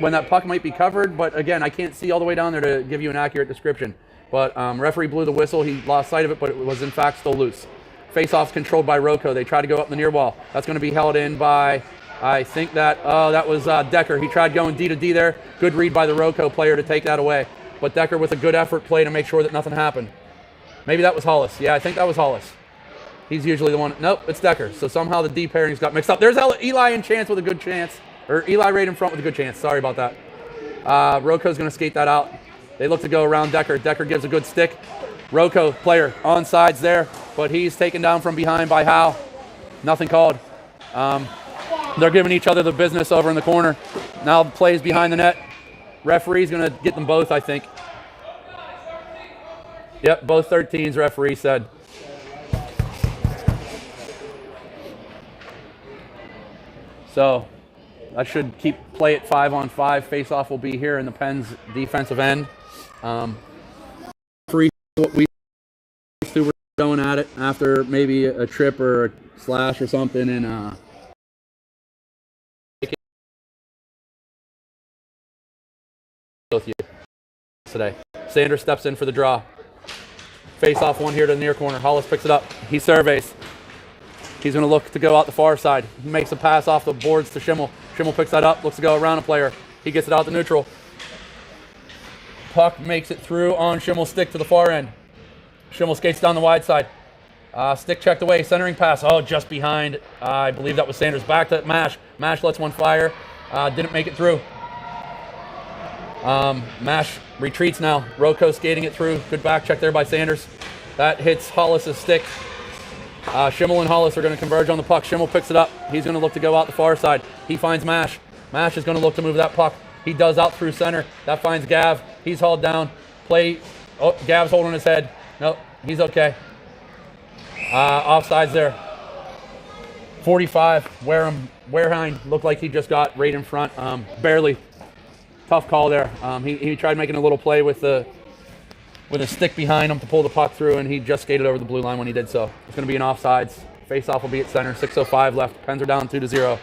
when that puck might be covered. But again, I can't see all the way down there to give you an accurate description. But referee blew the whistle. He lost sight of it, but it was in fact still loose. Face-off's controlled by Rocco. They try to go up the near wall. That's going to be held in by, I think that was Decker. He tried going D to D there. Good read by the Rocco player to take that away. But Decker with a good effort play to make sure that nothing happened. Maybe that was Hollis. Yeah, I think that was Hollis. He's usually the one. Nope, it's Decker. So somehow the D pairings got mixed up. There's Eli in chance with a good chance. Or Eli right in front with a good chance. Sorry about that. Rocco's going to skate that out. They look to go around Decker. Decker gives a good stick. Rocco player on sides there, but he's taken down from behind by Howe. Nothing called. They're giving each other the business over in the corner. Now the play's behind the net. Referee's going to get them both, I think. Yep, both 13s, referee said. So that should keep play at 5-on-5. Face-off will be here in the Pens defensive end. Referee, what we were going at it after maybe a trip or a slash or something, and with you today. Sanders steps in for the draw. Face off one here to the near corner. Hollis picks it up. He surveys. He's going to look to go out the far side. He makes a pass off the boards to Schimmel. Schimmel picks that up, looks to go around a player. He gets it out to neutral. Puck makes it through on Schimmel's stick to the far end. Schimmel skates down the wide side. Stick checked away. Centering pass. Oh, just behind. I believe that was Sanders. Back to Mash. Mash lets one fire. Didn't make it through. Mash retreats now. Rocco skating it through. Good back check there by Sanders. That hits Hollis' stick. Schimmel and Hollis are going to converge on the puck. Schimmel picks it up. He's going to look to go out the far side. He finds Mash. Mash is going to look to move that puck. He does out through center. That finds Gav. He's hauled down. Play. Oh, Gav's holding his head. Nope, he's okay. Offsides there. 45. Warehind looked like he just got right in front. Barely. Tough call there. He tried making a little play with a stick behind him to pull the puck through, and he just skated over the blue line when he did so. It's going to be an offsides. Face-off will be at center. 6:05 left. Pens are down 2-0.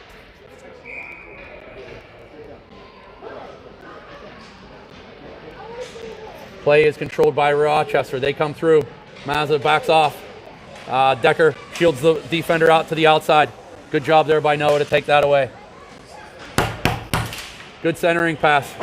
Play is controlled by Rochester. They come through. Mazza backs off. Decker shields the defender out to the outside. Good job there by Noah to take that away. Good centering pass.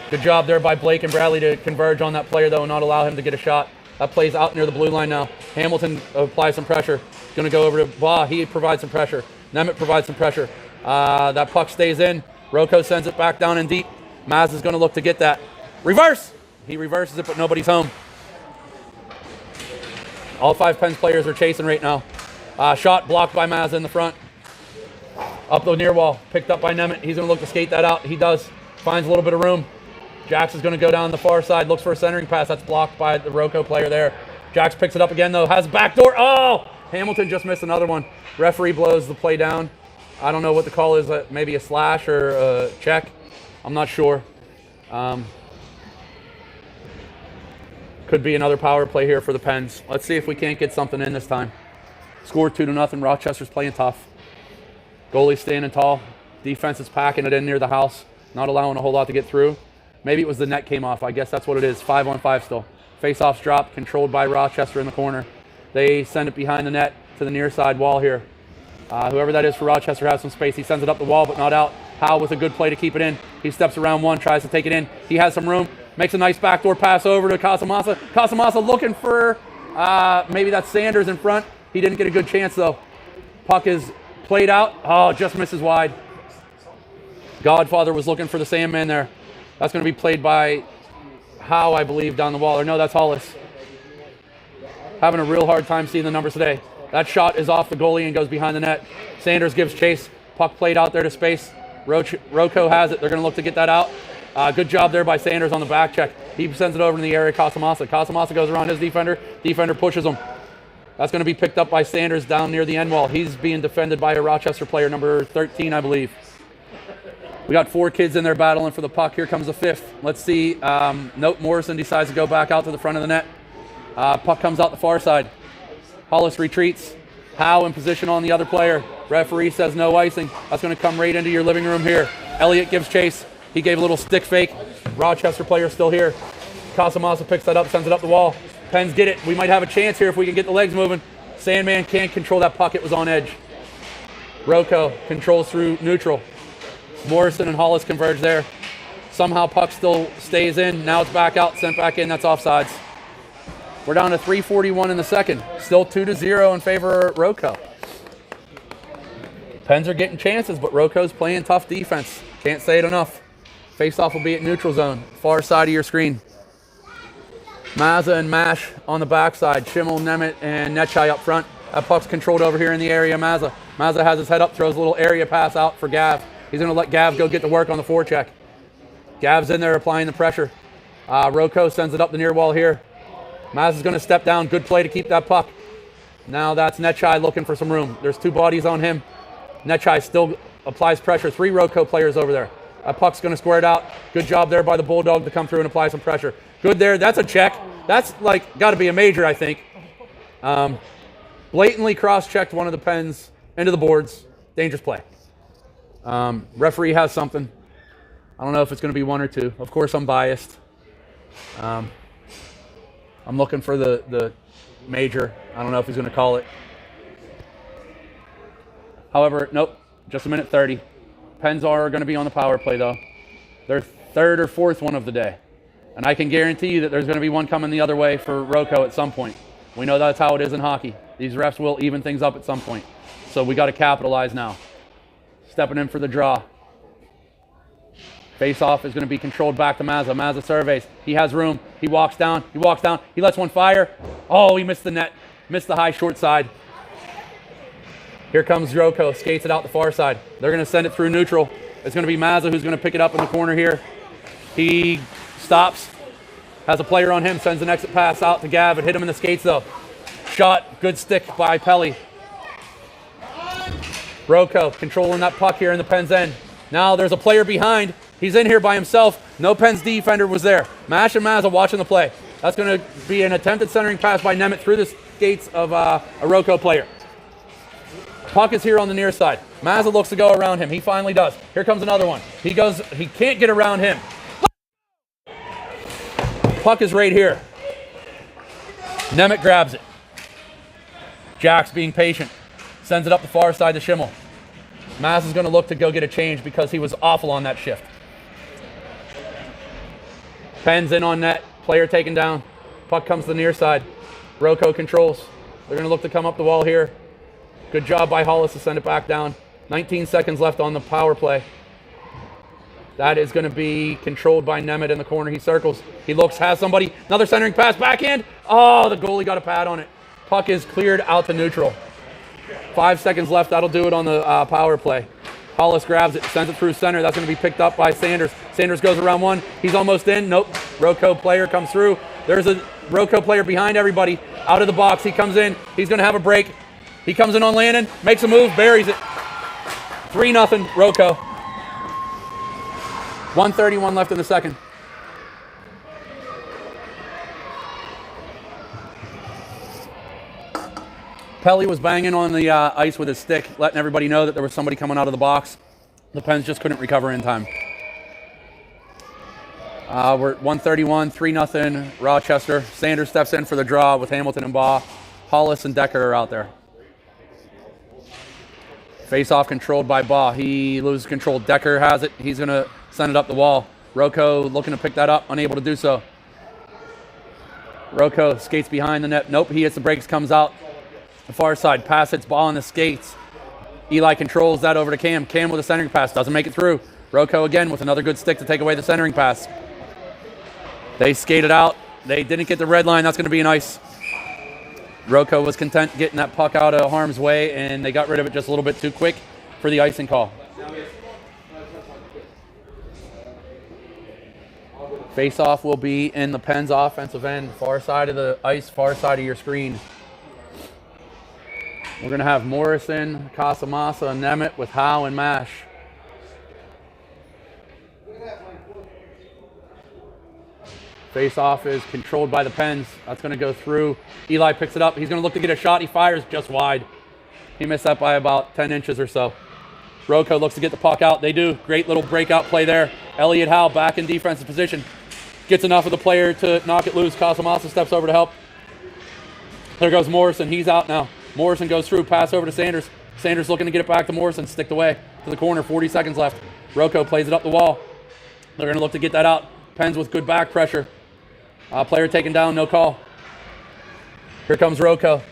Good job there by Blake and Bradley to converge on that player, though, and not allow him to get a shot. That play's out near the blue line now. Hamilton applies some pressure. Going to go over to Baugh. He provides some pressure. Nemeth provides some pressure. That puck stays in. Rocco sends it back down in deep. Maz is going to look to get that. Reverse! He reverses it, but nobody's home. All 5 Pens players are chasing right now. Shot blocked by Maz in the front. Up the near wall. Picked up by Nemeth. He's going to look to skate that out. He does. Finds a little bit of room. Jax is going to go down the far side. Looks for a centering pass. That's blocked by the Rocco player there. Jax picks it up again, though. Has backdoor. Oh! Hamilton just missed another one. Referee blows the play down. I don't know what the call is, maybe a slash or a check. I'm not sure. Could be another power play here for the Pens. Let's see if we can't get something in this time. Score 2-0. Rochester's playing tough. Goalie standing tall. Defense is packing it in near the house, not allowing a whole lot to get through. Maybe it was the net came off. I guess that's what it is. 5-on-5 still. Face-offs drop, controlled by Rochester in the corner. They send it behind the net to the near side wall here. Whoever that is for Rochester has some space. He sends it up the wall, but not out. Howe with a good play to keep it in. He steps around one, tries to take it in. He has some room. Makes a nice backdoor pass over to Casamassa. Casamassa looking for, maybe that's Sanders in front. He didn't get a good chance, though. Puck is played out. Oh, just misses wide. Godfather was looking for the Sandman there. That's going to be played by Howe, I believe, down the wall. Or no, that's Hollis. Having a real hard time seeing the numbers today. That shot is off the goalie and goes behind the net. Sanders gives chase. Puck played out there to space. Rocco has it. They're going to look to get that out. Good job there by Sanders on the back check. He sends it over in the area. Casamassa. Casamassa goes around his defender. Defender pushes him. That's going to be picked up by Sanders down near the end wall. He's being defended by a Rochester player, number 13, I believe. We got 4 kids in there battling for the puck. Here comes the 5th. Let's see. Nope, Morrison decides to go back out to the front of the net. Puck comes out the far side. Hollis retreats. Howe in position on the other player. Referee says no icing. That's going to come right into your living room here. Elliott gives chase. He gave a little stick fake. Rochester player still here. Casamassa picks that up, sends it up the wall. Pens get it. We might have a chance here if we can get the legs moving. Sandman can't control that puck. It was on edge. Rocco controls through neutral. Morrison and Hollis converge there. Somehow puck still stays in. Now it's back out, sent back in. That's offsides. We're down to 3:41 in the second. Still 2-0 in favor of Rocco. Pens are getting chances, but Rocco's playing tough defense. Can't say it enough. Face-off will be at neutral zone, far side of your screen. Mazza and Mash on the backside. Schimmel, Nemeth, and Netchai up front. That puck's controlled over here in the area. Mazza has his head up, throws a little area pass out for Gav. He's going to let Gav go get to work on the forecheck. Gav's in there applying the pressure. Rocco sends it up the near wall here. Mazza's going to step down. Good play to keep that puck. Now that's Netchai looking for some room. There's 2 bodies on him. Netchai still applies pressure. 3 Rocco players over there. That puck's going to square it out. Good job there by the Bulldog to come through and apply some pressure. Good there. That's a check. That's got to be a major, I think. Blatantly cross-checked one of the Pens into the boards. Dangerous play. Referee has something. I don't know if it's going to be 1 or 2. Of course, I'm biased. I'm looking for the major. I don't know if he's going to call it. However, nope. Just a minute 30. Pens are going to be on the power play, though. Their 3rd or 4th one of the day. And I can guarantee you that there's going to be one coming the other way for Rocco at some point. We know that's how it is in hockey. These refs will even things up at some point. So we got to capitalize now. Stepping in for the draw. Face-off is going to be controlled back to Mazza. Mazza surveys. He has room. He walks down. He lets one fire. Oh, he missed the net. Missed the high short side. Here comes Rocco. Skates it out the far side. They're going to send it through neutral. It's going to be Mazza who's going to pick it up in the corner here. He stops. Has a player on him. Sends an exit pass out to Gav. It hit him in the skates, though. Shot. Good stick by Pelly. Rocco controlling that puck here in the Pens end. Now there's a player behind. He's in here by himself. No Pens defender was there. Mash and Mazza watching the play. That's going to be an attempted centering pass by Nemeth through the skates of a Rocco player. Puck is here on the near side. Mazza looks to go around him. He finally does. Here comes another one. He can't get around him. Puck is right here. Nemeth grabs it. Jack's being patient. Sends it up the far side to Schimmel. Mazza's going to look to go get a change because he was awful on that shift. Pens in on net. Player taken down. Puck comes to the near side. Rocco controls. They're going to look to come up the wall here. Good job by Hollis to send it back down. 19 seconds left on the power play. That is going to be controlled by Nemeth in the corner. He circles. He looks, has somebody. Another centering pass, backhand. Oh, the goalie got a pad on it. Puck is cleared out to neutral. 5 seconds left. That'll do it on the power play. Hollis grabs it, sends it through center. That's going to be picked up by Sanders. Sanders goes around one. He's almost in. Nope. Rocco player comes through. There's a Rocco player behind everybody. Out of the box. He comes in. He's going to have a break. He comes in on Landon, makes a move, buries it. 3-0, Roco. 1:31 left in the second. Pelly was banging on the ice with his stick, letting everybody know that there was somebody coming out of the box. The Pens just couldn't recover in time. We're at 1:31, 3-0, Rochester. Sanders steps in for the draw with Hamilton and Baugh. Hollis and Decker are out there. Face-off controlled by Baugh. He loses control. Decker has it. He's going to send it up the wall. Roco looking to pick that up, unable to do so. Roco skates behind the net. Nope, he hits the brakes, comes out the far side. Pass hits Baugh on the skates. Eli controls that over to Cam. Cam with a centering pass. Doesn't make it through. Roco again with another good stick to take away the centering pass. They skated out. They didn't get the red line. That's going to be an ice. Roco was content getting that puck out of harm's way, and they got rid of it just a little bit too quick for the icing call. Face-off will be in the Pens offensive end, far side of the ice, far side of your screen. We're going to have Morrison, Casamassa, and Nemeth with Howe and Mash. Face-off is controlled by the Pens. That's going to go through. Eli picks it up. He's going to look to get a shot. He fires just wide. He missed that by about 10 inches or so. Roco looks to get the puck out. They do. Great little breakout play there. Elliott Howe back in defensive position. Gets enough of the player to knock it loose. Casamassa steps over to help. There goes Morrison. He's out now. Morrison goes through. Pass over to Sanders. Sanders looking to get it back to Morrison. Sticked away to the corner. 40 seconds left. Roco plays it up the wall. They're going to look to get that out. Pens with good back pressure. Player taken down. No call. Here comes Roco.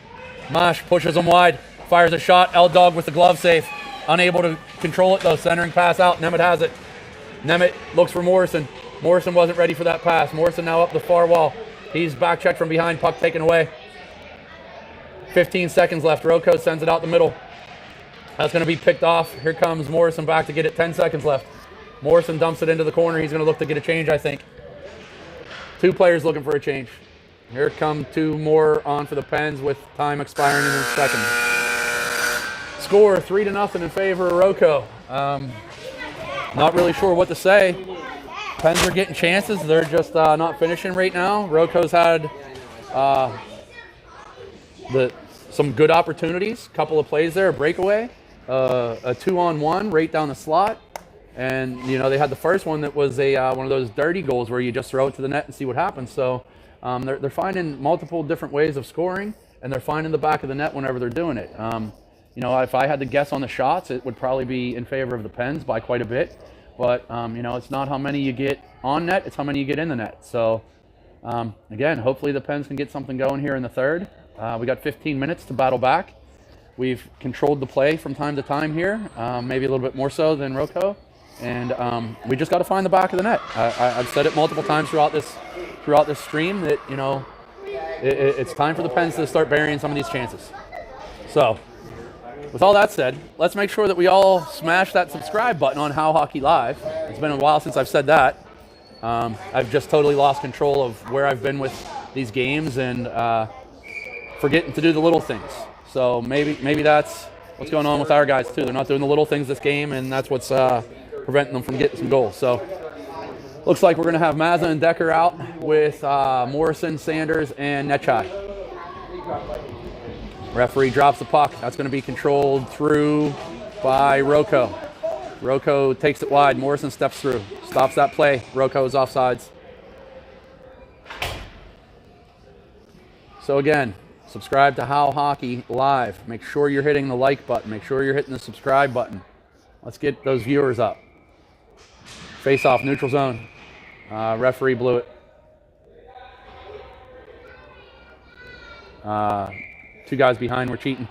Mash pushes him wide. Fires a shot. L-Dog with the glove save. Unable to control it though. Centering pass out. Nemeth has it. Nemeth looks for Morrison. Morrison wasn't ready for that pass. Morrison now up the far wall. He's back checked from behind. Puck taken away. 15 seconds left. Roco sends it out the middle. That's going to be picked off. Here comes Morrison back to get it. 10 seconds left. Morrison dumps it into the corner. He's going to look to get a change, I think. Two players looking for a change. Here come two more on for the Pens with time expiring in a second. Score 3-0 in favor of Roco. Not really sure what to say. Pens are getting chances. They're just not finishing right now. Roco's had some good opportunities. Couple of plays there, a breakaway, a 2-on-1 right down the slot. And, you know, they had the first one that was one of those dirty goals where you just throw it to the net and see what happens. So they're finding multiple different ways of scoring, and they're finding the back of the net whenever they're doing it. You know, if I had to guess on the shots, it would probably be in favor of the Pens by quite a bit. But, you know, it's not how many you get on net, it's how many you get in the net. So, again, hopefully the Pens can get something going here in the third. We got 15 minutes to battle back. We've controlled the play from time to time here, maybe a little bit more so than Roco. And we just got to find the back of the net. I've said it multiple times throughout this stream that, you know, it's time for the Pens to start burying some of these chances. So, with all that said, let's make sure that we all smash that subscribe button on How Hockey Live. It's been a while since I've said that. I've just totally lost control of where I've been with these games and forgetting to do the little things. So maybe that's what's going on with our guys too. They're not doing the little things this game, and that's what's preventing them from getting some goals. So looks like we're going to have Mazza and Decker out with Morrison, Sanders, and Nechai. Referee drops the puck. That's going to be controlled through by Roco. Roco takes it wide. Morrison steps through. Stops that play. Roco is offsides. So again, subscribe to How Hockey Live. Make sure you're hitting the like button. Make sure you're hitting the subscribe button. Let's get those viewers up. Face off, neutral zone. Referee blew it. Two guys behind were cheating.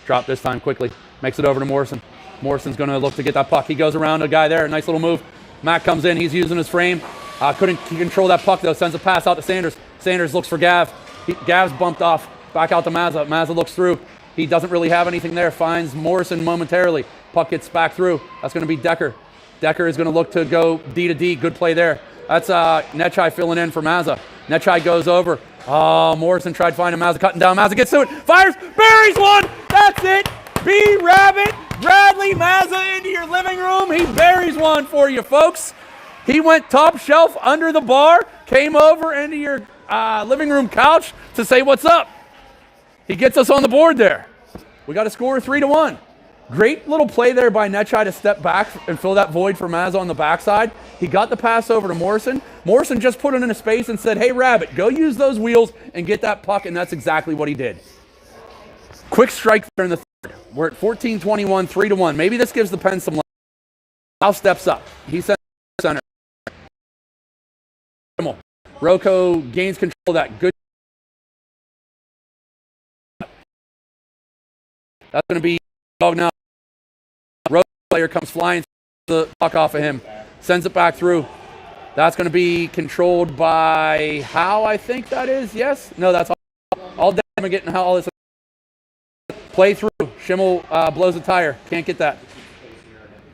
Drop this time quickly. Makes it over to Morrison. Morrison's going to look to get that puck. He goes around a guy there. Nice little move. Matt comes in. He's using his frame. Couldn't control that puck, though. Sends a pass out to Sanders. Sanders looks for Gav. Gav's bumped off. Back out to Mazza. Mazza looks through. He doesn't really have anything there. Finds Morrison momentarily. Puck gets back through. That's going to be Decker. Decker is going to look to go D to D. Good play there. That's Nechai filling in for Mazza. Nechai goes over. Oh, Morrison tried finding Mazza, cutting down. Mazza gets to it. Fires. Buries one. That's it. B-Rabbit, Bradley Mazza into your living room. He buries one for you, folks. He went top shelf under the bar, came over into your living room couch to say what's up. He gets us on the board there. We got a score 3-1. Great little play there by Netchai to step back and fill that void for Mazza on the backside. He got the pass over to Morrison. Morrison just put it in a space and said, hey, Rabbit, go use those wheels and get that puck, and that's exactly what he did. Quick strike there in the third. We're at 14-21, 3-1. Maybe this gives the Pens some life. Al steps up. He sends center. Rocco gains control of that. Good. That's going to be dog now. Rocco player comes flying the puck off of him. Sends it back through. That's going to be controlled by Howe, I think that is. Yes? No, that's all damage getting Howe. All this play through. Schimmel blows a tire. Can't get that.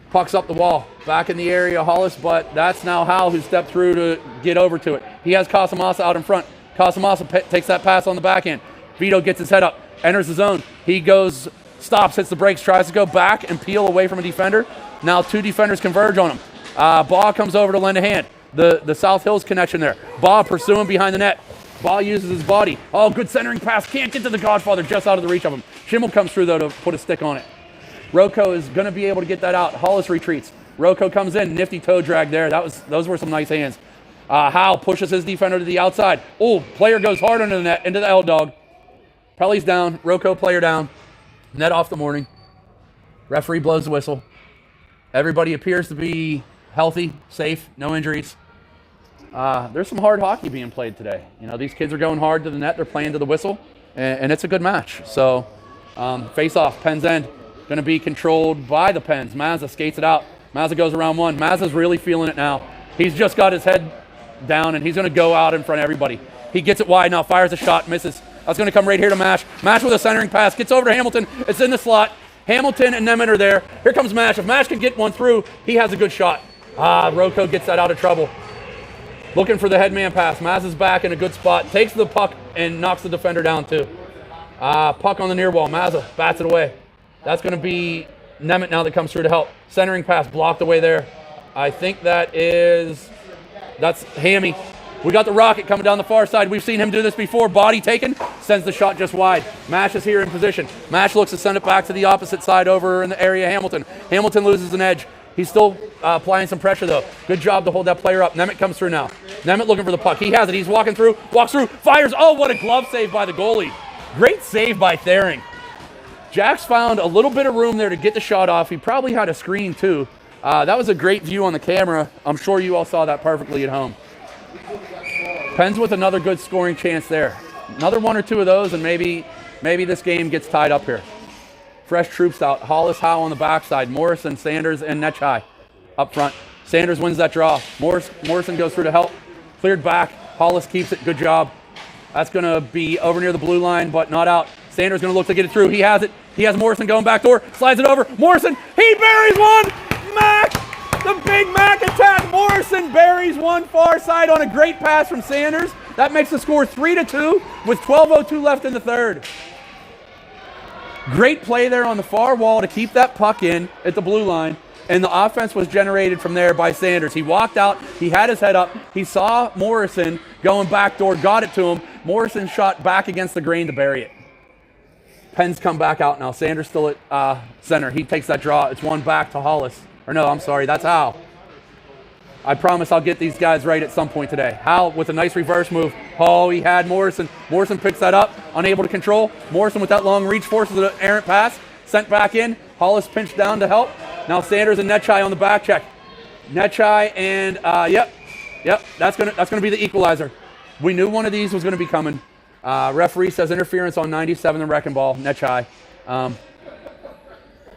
Puck's up the wall. Back in the area, Hollis, but that's now Howe who stepped through to get over to it. He has Casamassa out in front. Casamassa takes that pass on the backhand. Vito gets his head up, enters the zone. He goes, stops, hits the brakes, tries to go back and peel away from a defender. Now two defenders converge on him. Baugh comes over to lend a hand. The South Hills connection there. Baugh pursuing behind the net. Baugh uses his body. Oh, good centering pass. Can't get to the Godfather, just out of the reach of him. Schimmel comes through, though, to put a stick on it. Rocco is going to be able to get that out. Hollis retreats. Rocco comes in. Nifty toe drag there. Those were some nice hands. Howe pushes his defender to the outside. Oh, player goes hard under the net, into the L-dog. Pelly's down. Rocco player down. Net off the morning. Referee blows the whistle. Everybody appears to be healthy, safe, no injuries. There's some hard hockey being played today. You know, these kids are going hard to the net. They're playing to the whistle, and it's a good match. So, face-off, Pens end. Going to be controlled by the Pens. Mazza skates it out. Mazza goes around one. Mazza's really feeling it now. He's just got his head down, and he's going to go out in front of everybody. He gets it wide now, fires a shot, misses. That's going to come right here to Mash. Mash with a centering pass. Gets over to Hamilton. It's in the slot. Hamilton and Nemeth are there. Here comes Mash. If Mash can get one through, he has a good shot. Rocco gets that out of trouble. Looking for the headman pass. Mazza's back in a good spot. Takes the puck and knocks the defender down too. Puck on the near wall. Mazza bats it away. That's going to be Nemeth now that comes through to help. Centering pass blocked away there. I think that's Hammy. We got the Rocket coming down the far side. We've seen him do this before. Body taken. Sends the shot just wide. Mash is here in position. Mash looks to send it back to the opposite side over in the area of Hamilton. Hamilton loses an edge. He's still applying some pressure, though. Good job to hold that player up. Nemeth comes through now. Nemeth looking for the puck. He has it. He's walking through. Walks through. Fires. Oh, what a glove save by the goalie. Great save by Thering. Jax found a little bit of room there to get the shot off. He probably had a screen, too. That was a great view on the camera. I'm sure you all saw that perfectly at home. Pens with another good scoring chance there. Another one or two of those, and maybe this game gets tied up here. Fresh troops out. Hollis, Howe on the backside. Morrison, Sanders, and Netchai up front. Sanders wins that draw. Morrison goes through to help. Cleared back. Hollis keeps it. Good job. That's going to be over near the blue line, but not out. Sanders going to look to get it through. He has it. He has Morrison going back door. Slides it over. Morrison. He buries one. Mac. The big Mac attack. Morrison buries one far side on a great pass from Sanders. That makes the score 3-2 with 12:02 left in the third. Great play there on the far wall to keep that puck in at the blue line. And the offense was generated from there by Sanders. He walked out. He had his head up. He saw Morrison going back door, got it to him. Morrison shot back against the grain to bury it. Pens come back out now. Sanders still at center. He takes that draw. It's one back to Hollis. Or no, I'm sorry. That's Howe. I promise I'll get these guys right at some point today. Howe with a nice reverse move. Oh, he had Morrison. Morrison picks that up. Unable to control. Morrison with that long reach forces an errant pass. Sent back in. Hollis pinched down to help. Now Sanders and Netchai on the back check. Netchai and yep, that's gonna be the equalizer. We knew one of these was gonna be coming. Referee says interference on 97 the wrecking ball. Netchai.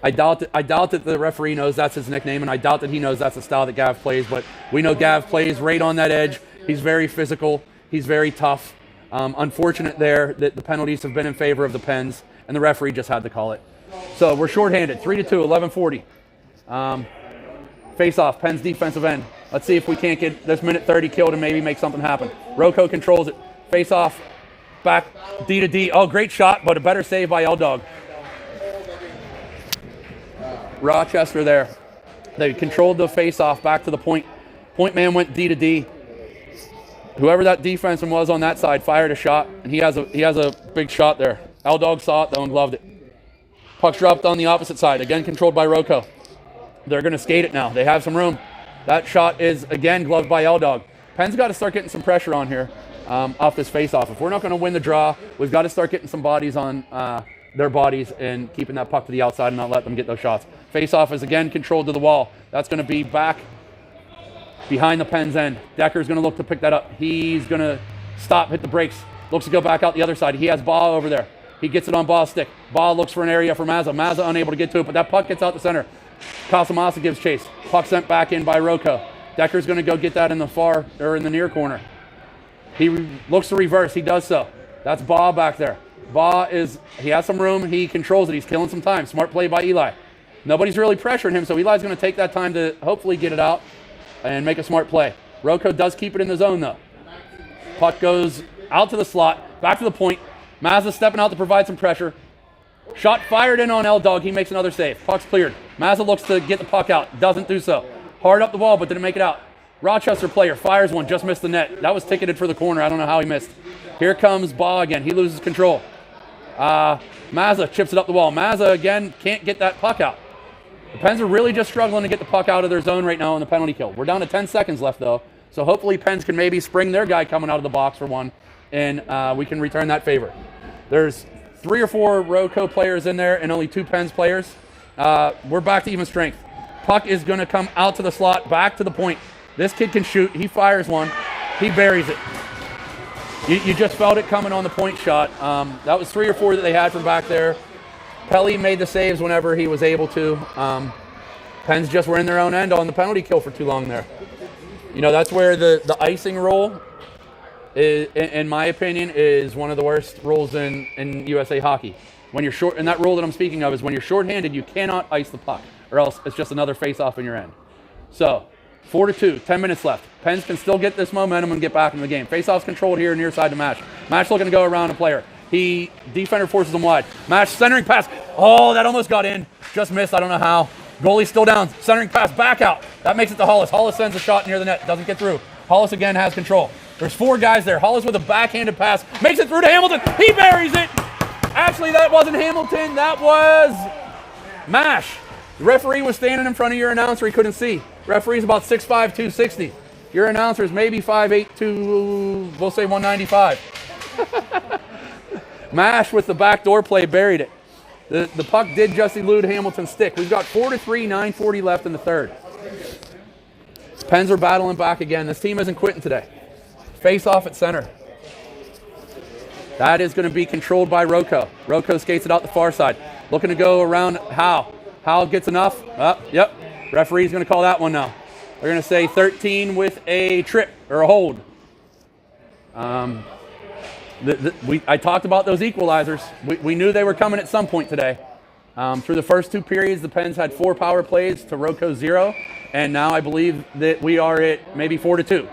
I doubt that the referee knows that's his nickname, and I doubt that he knows that's the style that Gav plays. But we know Gav plays right on that edge. He's very physical. He's very tough. Unfortunate there that the penalties have been in favor of the Pens, and the referee just had to call it. So we're shorthanded, 3-2, 11:40. Face-off, Pens defensive end. Let's see if we can't get this minute 30 killed and maybe make something happen. Rocco controls it. Face-off, back D to D. Oh, great shot, but a better save by L-Dog. Rochester there. They controlled the face-off back to the point. Point man went D to D. Whoever that defenseman was on that side fired a shot, and he has a big shot there. L-Dog saw it, though, and gloved it. Puck's dropped on the opposite side, again controlled by Rocco. They're going to skate it now. They have some room. That shot is, again, gloved by L-Dog. Penn's got to start getting some pressure on here off this face-off. If we're not going to win the draw, we've got to start getting some bodies on their bodies and keeping that puck to the outside and not let them get those shots. Face-off is, again, controlled to the wall. That's going to be back behind the Penn's end. Decker's going to look to pick that up. He's going to stop, hit the brakes. Looks to go back out the other side. He has Baugh over there. He gets it on Baugh's stick. Baugh looks for an area for Mazza. Mazza unable to get to it, but that puck gets out the center. Casamassa gives chase. Puck sent back in by Rocco. Decker's going to go get that in the near corner. He looks to reverse. He does so. That's Baugh back there. Baugh he has some room. He controls it. He's killing some time. Smart play by Eli. Nobody's really pressuring him, so Eli's going to take that time to hopefully get it out and make a smart play. Rocco does keep it in the zone, though. Puck goes out to the slot, back to the point. Mazza stepping out to provide some pressure. Shot fired in on L-Dog. He makes another save. Puck's cleared. Mazza looks to get the puck out. Doesn't do so. Hard up the wall, but didn't make it out. Rochester player fires one, just missed the net. That was ticketed for the corner. I don't know how he missed. Here comes Baugh again. He loses control. Mazza chips it up the wall. Mazza, again, can't get that puck out. The Pens are really just struggling to get the puck out of their zone right now on the penalty kill. We're down to 10 seconds left, though. So hopefully Pens can maybe spring their guy coming out of the box for one, and we can return that favor. There's 3 or 4 Rocco players in there and only 2 Pens players. We're back to even strength. Puck is going to come out to the slot, back to the point. This kid can shoot. He fires one. He buries it. You just felt it coming on the point shot. That was 3 or 4 that they had from back there. Pelly made the saves whenever he was able to. Pens just were in their own end on the penalty kill for too long there. You know, that's where the icing rule, in my opinion, is one of the worst rules in USA hockey. When you're short, and that rule that I'm speaking of is when you're shorthanded, you cannot ice the puck, or else it's just another face-off in your end. So, 4-2, 10 minutes left. Pens can still get this momentum and get back in the game. Face-off's controlled here near side to Mash. Mash looking to go around a player. Defender forces him wide. Mash centering pass. Oh, that almost got in. Just missed. I don't know how. Goalie still down. Centering pass back out. That makes it to Hollis. Hollis sends a shot near the net. Doesn't get through. Hollis again has control. There's 4 guys there. Hollis with a backhanded pass. Makes it through to Hamilton. He buries it. Actually, that wasn't Hamilton. That was Mash. The referee was standing in front of your announcer. He couldn't see. Referee's about 6'5", 260. Your announcer is maybe 5'8", we'll say 195. Mash with the backdoor play buried it. The puck did just elude Hamilton's stick. We've got 4-3, 9:40 left in the third. Pens are battling back again. This team isn't quitting today. Face off at center. That is going to be controlled by Rocco. Rocco skates it out the far side. Looking to go around Howe. Howe gets enough. Yep. Referee's going to call that one now. They're going to say 13 with a trip or a hold. I talked about those equalizers. We knew they were coming at some point today. Through the first 2 periods, the Pens had 4 power plays to Rocco's 0, and now I believe that we are at maybe 4-2.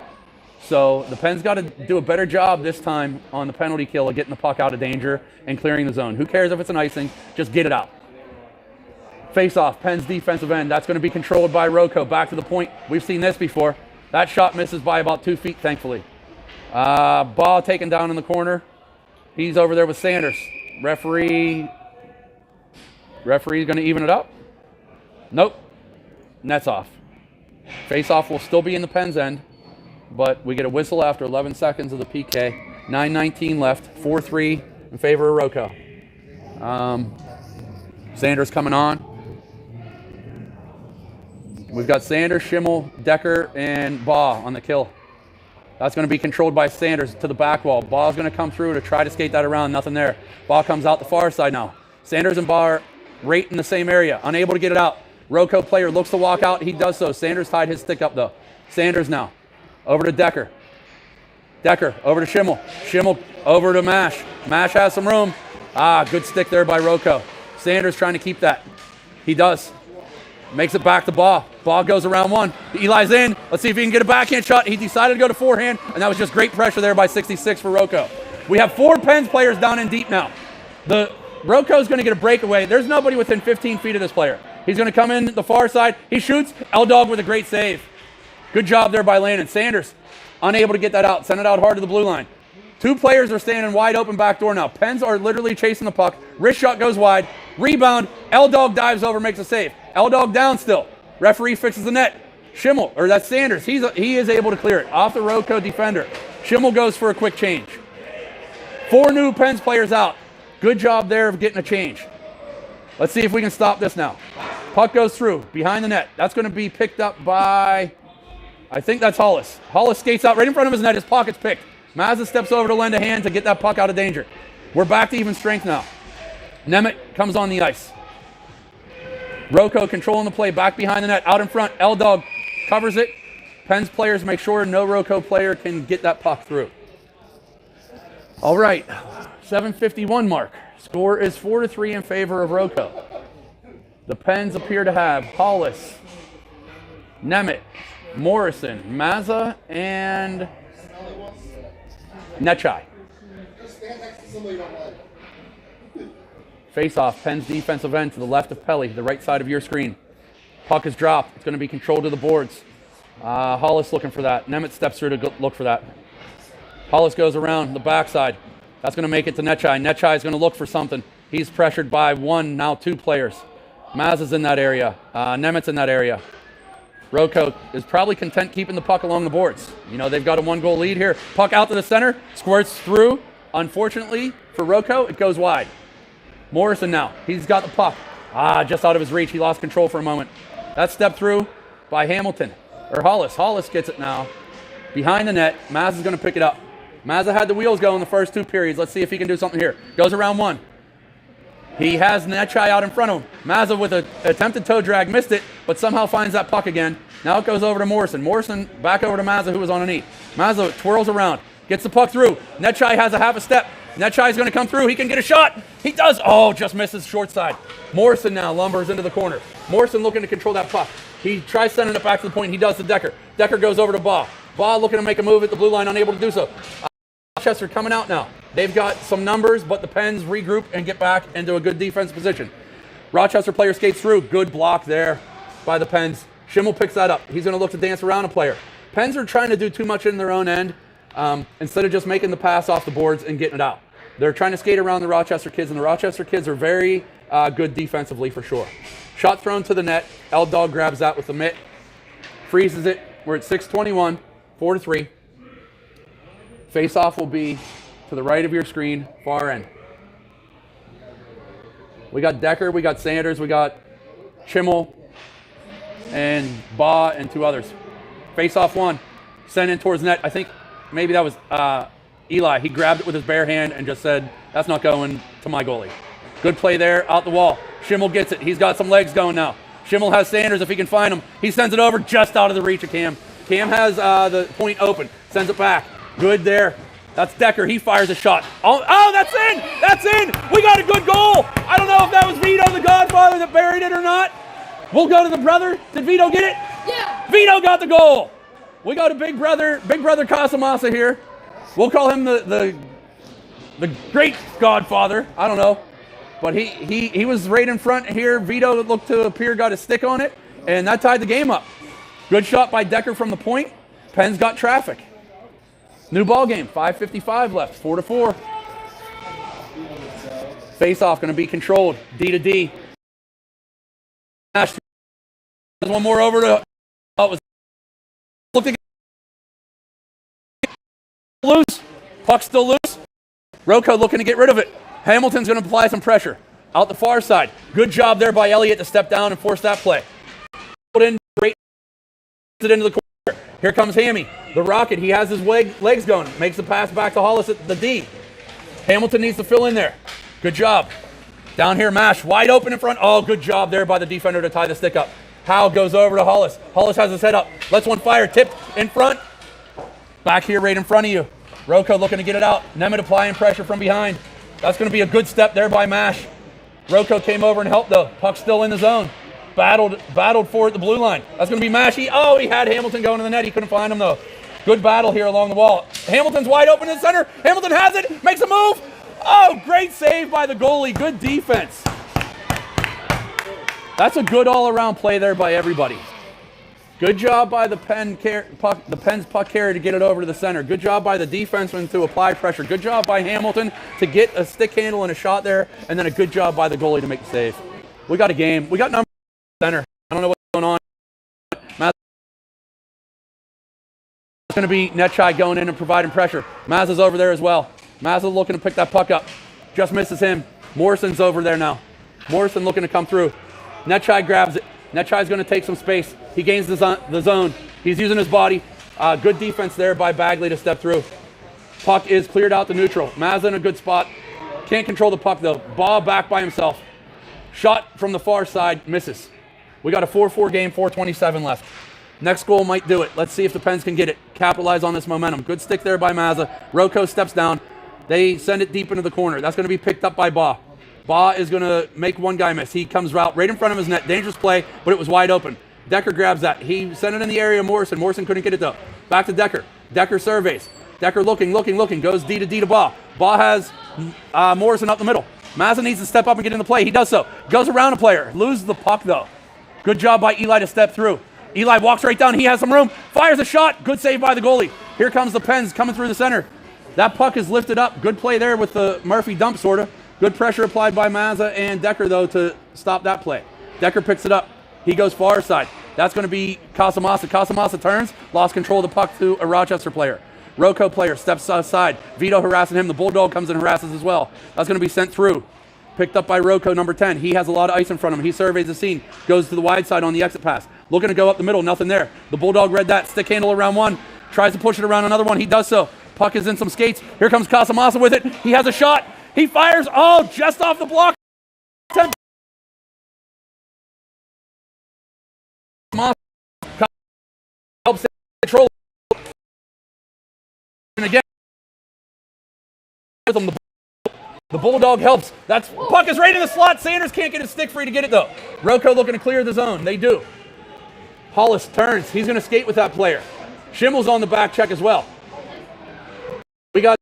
So the Pens got to do a better job this time on the penalty kill of getting the puck out of danger and clearing the zone. Who cares if it's an icing? Just get it out. Face off, Pens defensive end. That's going to be controlled by Rocco. Back to the point. We've seen this before. That shot misses by about 2 feet, thankfully. Ball taken down in the corner. He's over there with Sanders. Referee's going to even it up. Nope. Net's off. Face-off will still be in the Pens end, but we get a whistle after 11 seconds of the PK. 9:19 left. 4-3 in favor of Rocco. Sanders coming on. We've got Sanders, Schimmel, Decker, and Baugh on the kill. That's going to be controlled by Sanders to the back wall. Baugh's going to come through to try to skate that around. Nothing there. Baugh comes out the far side now. Sanders and Baugh are right in the same area. Unable to get it out. Rocco player looks to walk out. He does so. Sanders tied his stick up, though. Sanders now. Over to Decker. Decker over to Schimmel. Schimmel over to Mash. Mash has some room. Good stick there by Rocco. Sanders trying to keep that. He does. Makes it back to Baugh. Baugh goes around one. Eli's in. Let's see if he can get a backhand shot. He decided to go to forehand, and that was just great pressure there by 66 for Rocco. We have 4 Pens players down in deep now. The Rocco's going to get a breakaway. There's nobody within 15 feet of this player. He's going to come in the far side. He shoots. L-Dog with a great save. Good job there by Landon. Sanders, unable to get that out. Send it out hard to the blue line. 2 players are standing wide open back door now. Pens are literally chasing the puck. Wrist shot goes wide. Rebound. L-Dog dives over, makes a save. L-Dog down still. Referee fixes the net. Schimmel, or that's Sanders. He is able to clear it. Off the Roco defender. Schimmel goes for a quick change. 4 new Pens players out. Good job there of getting a change. Let's see if we can stop this now. Puck goes through, behind the net. That's going to be picked up by, I think that's Hollis. Hollis skates out right in front of his net. His pocket's picked. Mazza steps over to lend a hand to get that puck out of danger. We're back to even strength now. Nemeth comes on the ice. Roco controlling the play, back behind the net, out in front. L-Dog covers it. Pens players make sure no Roco player can get that puck through. All right, 7:51 mark. Score is 4-3 in favor of Roco. The Pens appear to have Hollis, Nemeth, Morrison, Mazza, and Nechai. Face-off, Pens defensive end to the left of Pelly, the right side of your screen. Puck is dropped. It's going to be controlled to the boards. Hollis looking for that. Nemeth steps through to look for that. Hollis goes around the backside. That's going to make it to Nechai. Nechai is going to look for something. He's pressured by 1, now 2 players. Maz is in that area. Nemeth's in that area. Roco is probably content keeping the puck along the boards. You know, they've got a 1-goal lead here. Puck out to the center, squirts through. Unfortunately for Roco, it goes wide. Morrison now. He's got the puck. Just out of his reach. He lost control for a moment. That step through by Hamilton. Or Hollis. Hollis gets it now. Behind the net. Maz is going to pick it up. Mazza had the wheels go in the first 2 periods. Let's see if he can do something here. Goes around 1. He has Nechai out in front of him. Mazza with an attempted toe drag, missed it, but somehow finds that puck again. Now it goes over to Morrison. Morrison back over to Mazza, who was on a knee. Mazza twirls around, gets the puck through. Nechai has a half a step. Nechai is going to come through. He can get a shot. He does. Oh, just misses short side. Morrison now lumbers into the corner. Morrison looking to control that puck. He tries sending it back to the point. He does to Decker. Decker goes over to Baugh. Baugh looking to make a move at the blue line, unable to do so. Rochester coming out now. They've got some numbers, but the Pens regroup and get back into a good defense position. Rochester player skates through. Good block there by the Pens. Schimmel picks that up. He's going to look to dance around a player. Pens are trying to do too much in their own end instead of just making the pass off the boards and getting it out. They're trying to skate around the Rochester kids, and the Rochester kids are very good defensively for sure. Shot thrown to the net. L-Dog grabs that with the mitt. Freezes it. We're at 6:21, 4-3. Face-off will be to the right of your screen, far end. We got Decker, we got Sanders, we got Schimmel, and Baugh, and 2 others. Face-off 1, sent in towards net. I think maybe that was Eli. He grabbed it with his bare hand and just said, that's not going to my goalie. Good play there, out the wall. Schimmel gets it. He's got some legs going now. Schimmel has Sanders if he can find him. He sends it over just out of the reach of Cam. Cam has the point open, sends it back. Good there. That's Decker. He fires a shot. Oh, that's in! That's in! We got a good goal! I don't know if that was Vito, the Godfather, that buried it or not. We'll go to the brother. Did Vito get it? Yeah! Vito got the goal! We got a big brother Casamassa here. We'll call him the great Godfather. I don't know. But he was right in front here. Vito looked to appear got a stick on it, and that tied the game up. Good shot by Decker from the point. Pens got traffic. New ball game, 5:55 left, 4-4. Face-off going to be controlled, D to D. There's one more over to. Oh, it was looking loose. Puck's still loose. Roco looking to get rid of it. Hamilton's going to apply some pressure out the far side. Good job there by Elliott to step down and force that play. Put in great it into the corner. Here comes Hammy, the Rocket. He has his legs going. Makes the pass back to Hollis at the D. Hamilton needs to fill in there. Good job. Down here, Mash, wide open in front. Oh, good job there by the defender to tie the stick up. Howe goes over to Hollis. Hollis has his head up. Lets one fire. Tipped in front. Back here right in front of you. Roco looking to get it out. Nemeth applying pressure from behind. That's going to be a good step there by Mash. Roco came over and helped, though. Puck's still in the zone. Battled for it at the blue line. That's going to be Mash. He had Hamilton going to the net. He couldn't find him, though. Good battle here along the wall. Hamilton's wide open in the center. Hamilton has it. Makes a move. Oh, great save by the goalie. Good defense. That's a good all-around play there by everybody. Good job by the Penn's puck carrier to get it over to the center. Good job by the defenseman to apply pressure. Good job by Hamilton to get a stick handle and a shot there, and then a good job by the goalie to make the save. We got a game. We got number center. I don't know what's going on. It's going to be Netchai going in and providing pressure. Mazza's over there as well. Mazza looking to pick that puck up. Just misses him. Morrison's over there now. Morrison looking to come through. Netchai grabs it. Netchai's going to take some space. He gains the zone. He's using his body. Good defense there by Bagley to step through. Puck is cleared out to neutral. Mazza in a good spot. Can't control the puck though. Ball back by himself. Shot from the far side. Misses. We got a 4-4 game, 4:27 left. Next goal might do it. Let's see if the Pens can get it. Capitalize on this momentum. Good stick there by Mazza. Rocco steps down. They send it deep into the corner. That's going to be picked up by Baugh. Baugh is going to make one guy miss. He comes right in front of his net. Dangerous play, but it was wide open. Decker grabs that. He sent it in the area of Morrison. Morrison couldn't get it though. Back to Decker. Decker surveys. Decker looking. Goes D to Baugh. Baugh has Morrison up the middle. Mazza needs to step up and get in the play. He does so. Goes around a player. Loses the puck though. Good job by Eli to step through. Eli walks right down. He has some room. Fires a shot. Good save by the goalie. Here comes the Pens coming through the center. That puck is lifted up. Good play there with the Murphy dump, sort of. Good pressure applied by Mazza and Decker, though, to stop that play. Decker picks it up. He goes far side. That's going to be Casamassa. Casamassa turns. Lost control of the puck to a Rochester player. Rocco player steps aside. Vito harassing him. The Bulldog comes and harasses as well. That's going to be sent through. Picked up by Rocco, number 10. He has a lot of ice in front of him. He surveys the scene. Goes to the wide side on the exit pass. Looking to go up the middle. Nothing there. The Bulldog read that. Stick handle around one. Tries to push it around another one. He does so. Puck is in some skates. Here comes Casamassa with it. He has a shot. He fires. Oh, just off the block. Helps control. And again, the Bulldog helps. That's puck is right in the slot. Sanders can't get his stick free to get it though. Rocco looking to clear the zone. They do. Hollis turns. He's going to skate with that player. Schimmel's on the back check as well. We got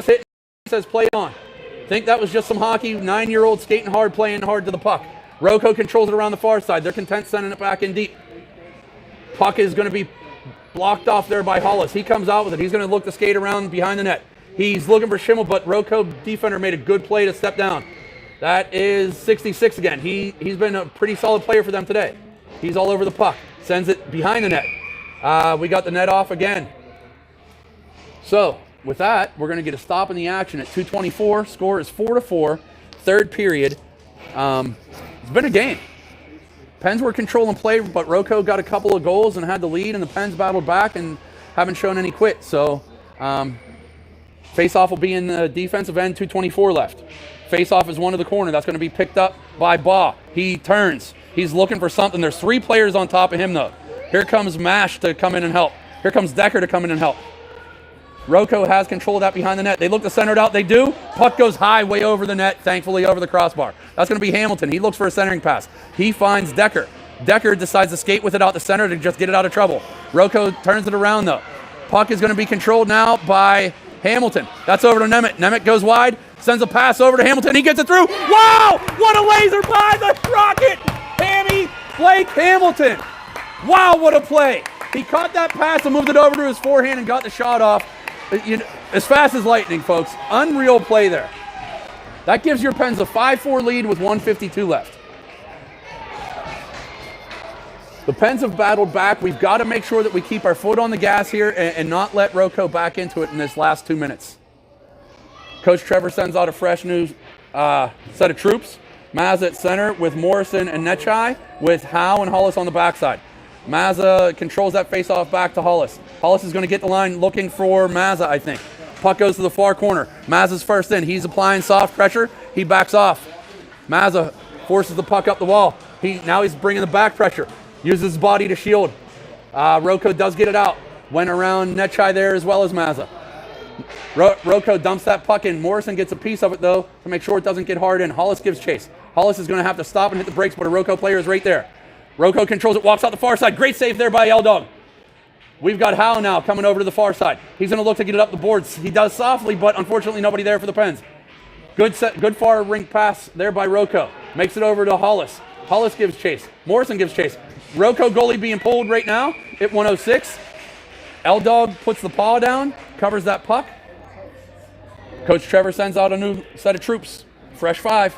hit. Says play on. Think that was just some hockey. 9-year-old skating hard, playing hard to the puck. Rocco controls it around the far side. They're content sending it back in deep. Puck is going to be blocked off there by Hollis. He comes out with it. He's going to look to skate around behind the net. He's looking for Schimmel, but Rocco defender made a good play to step down. That is 66 again. He's been a pretty solid player for them today. He's all over the puck. Sends it behind the net. We got the net off again. So, with that, we're going to get a stop in the action at 2:24. Score is 4-4. Third period. It's been a game. Pens were controlling play, but Rocco got a couple of goals and had the lead, and the Pens battled back and haven't shown any quit. So, face-off will be in the defensive end, 2:24 left. Face-off is one to the corner. That's going to be picked up by Baugh. He turns. He's looking for something. There's 3 players on top of him, though. Here comes Mash to come in and help. Here comes Decker to come in and help. Rocco has control of that behind the net. They look to center it out. They do. Puck goes high, way over the net, thankfully over the crossbar. That's going to be Hamilton. He looks for a centering pass. He finds Decker. Decker decides to skate with it out the center to just get it out of trouble. Rocco turns it around, though. Puck is going to be controlled now by Hamilton. That's over to Nemeth. Nemeth goes wide, sends a pass over to Hamilton. He gets it through. Wow! What a laser by the Rocket! Hammy Blake Hamilton. Wow, what a play. He caught that pass and moved it over to his forehand and got the shot off. As fast as lightning, folks. Unreal play there. That gives your Pens a 5-4 lead with 1:52 left. The Pens have battled back. We've got to make sure that we keep our foot on the gas here and not let Rocco back into it in this last 2 minutes. Coach Trevor sends out a fresh new set of troops. Mazza at center with Morrison and Netchai, with Howe and Hollis on the backside. Mazza controls that face-off back to Hollis. Hollis is going to get the line looking for Mazza, I think. Puck goes to the far corner. Mazza's first in. He's applying soft pressure. He backs off. Mazza forces the puck up the wall. Now he's bringing the back pressure. Uses his body to shield. Rocco does get it out. Went around Netchai there as well as Mazza. Rocco dumps that puck in. Morrison gets a piece of it, though, to make sure it doesn't get hard in. Hollis gives chase. Hollis is going to have to stop and hit the brakes, but a Rocco player is right there. Rocco controls it, walks out the far side. Great save there by L-Dog. We've got Howe now coming over to the far side. He's going to look to get it up the boards. He does softly, but unfortunately nobody there for the Pens. Good far rink pass there by Rocco. Makes it over to Hollis. Hollis gives chase. Morrison gives chase. Rocco goalie being pulled right now at 106. L-Dog puts the paw down, covers that puck. Coach Trevor sends out a new set of troops. Fresh 5.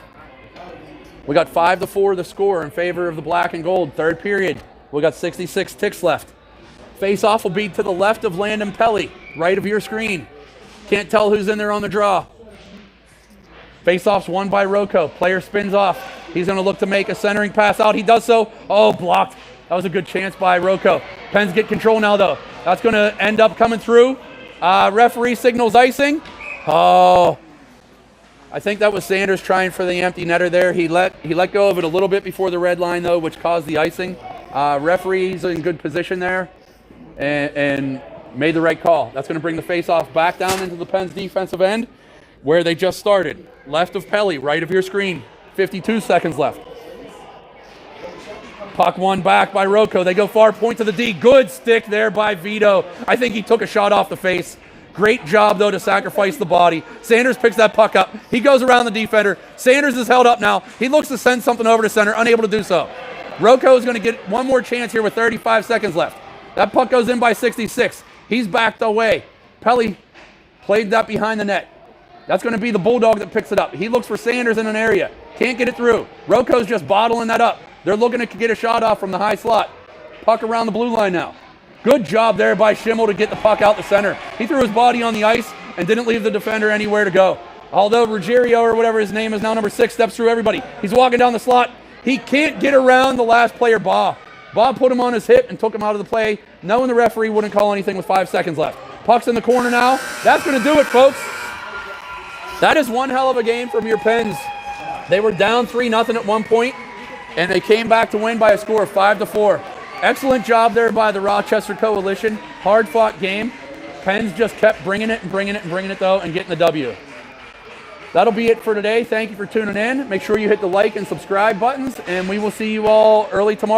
We got 5-4 the score in favor of the black and gold. Third period. We got 66 ticks left. Face-off will be to the left of Landon Pelly, right of your screen. Can't tell who's in there on the draw. Face-off's won by Rocco. Player spins off. He's going to look to make a centering pass out. He does so. Oh, blocked. That was a good chance by Rocco. Pens get control now, though. That's going to end up coming through. Referee signals icing. Oh, I think that was Sanders trying for the empty netter there. He let go of it a little bit before the red line, though, which caused the icing. Referee's in good position there and made the right call. That's going to bring the face-off back down into the Pens defensive end where they just started. Left of Pelly, right of your screen. 52 seconds left. Puck won back by Rocco. They go far, point to the D. Good stick there by Vito. I think he took a shot off the face. Great job, though, to sacrifice the body. Sanders picks that puck up. He goes around the defender. Sanders is held up now. He looks to send something over to center, unable to do so. Rocco is going to get one more chance here with 35 seconds left. That puck goes in by 66. He's backed away. Pelly played that behind the net. That's going to be the Bulldog that picks it up. He looks for Sanders in an area. Can't get it through. Rocco's just bottling that up. They're looking to get a shot off from the high slot. Puck around the blue line now. Good job there by Schimmel to get the puck out the center. He threw his body on the ice and didn't leave the defender anywhere to go. Although Ruggiero, or whatever his name is now, number 6, steps through everybody. He's walking down the slot. He can't get around the last player, Bob. Bob put him on his hip and took him out of the play, knowing the referee wouldn't call anything with 5 seconds left. Puck's in the corner now. That's going to do it, folks. That is one hell of a game from your Pens. They were down 3-0 at one point, and they came back to win by a score of 5-4. Excellent job there by the Rochester Coalition. Hard-fought game. Pens just kept bringing it, though, and getting the W. That'll be it for today. Thank you for tuning in. Make sure you hit the like and subscribe buttons, and we will see you all early tomorrow.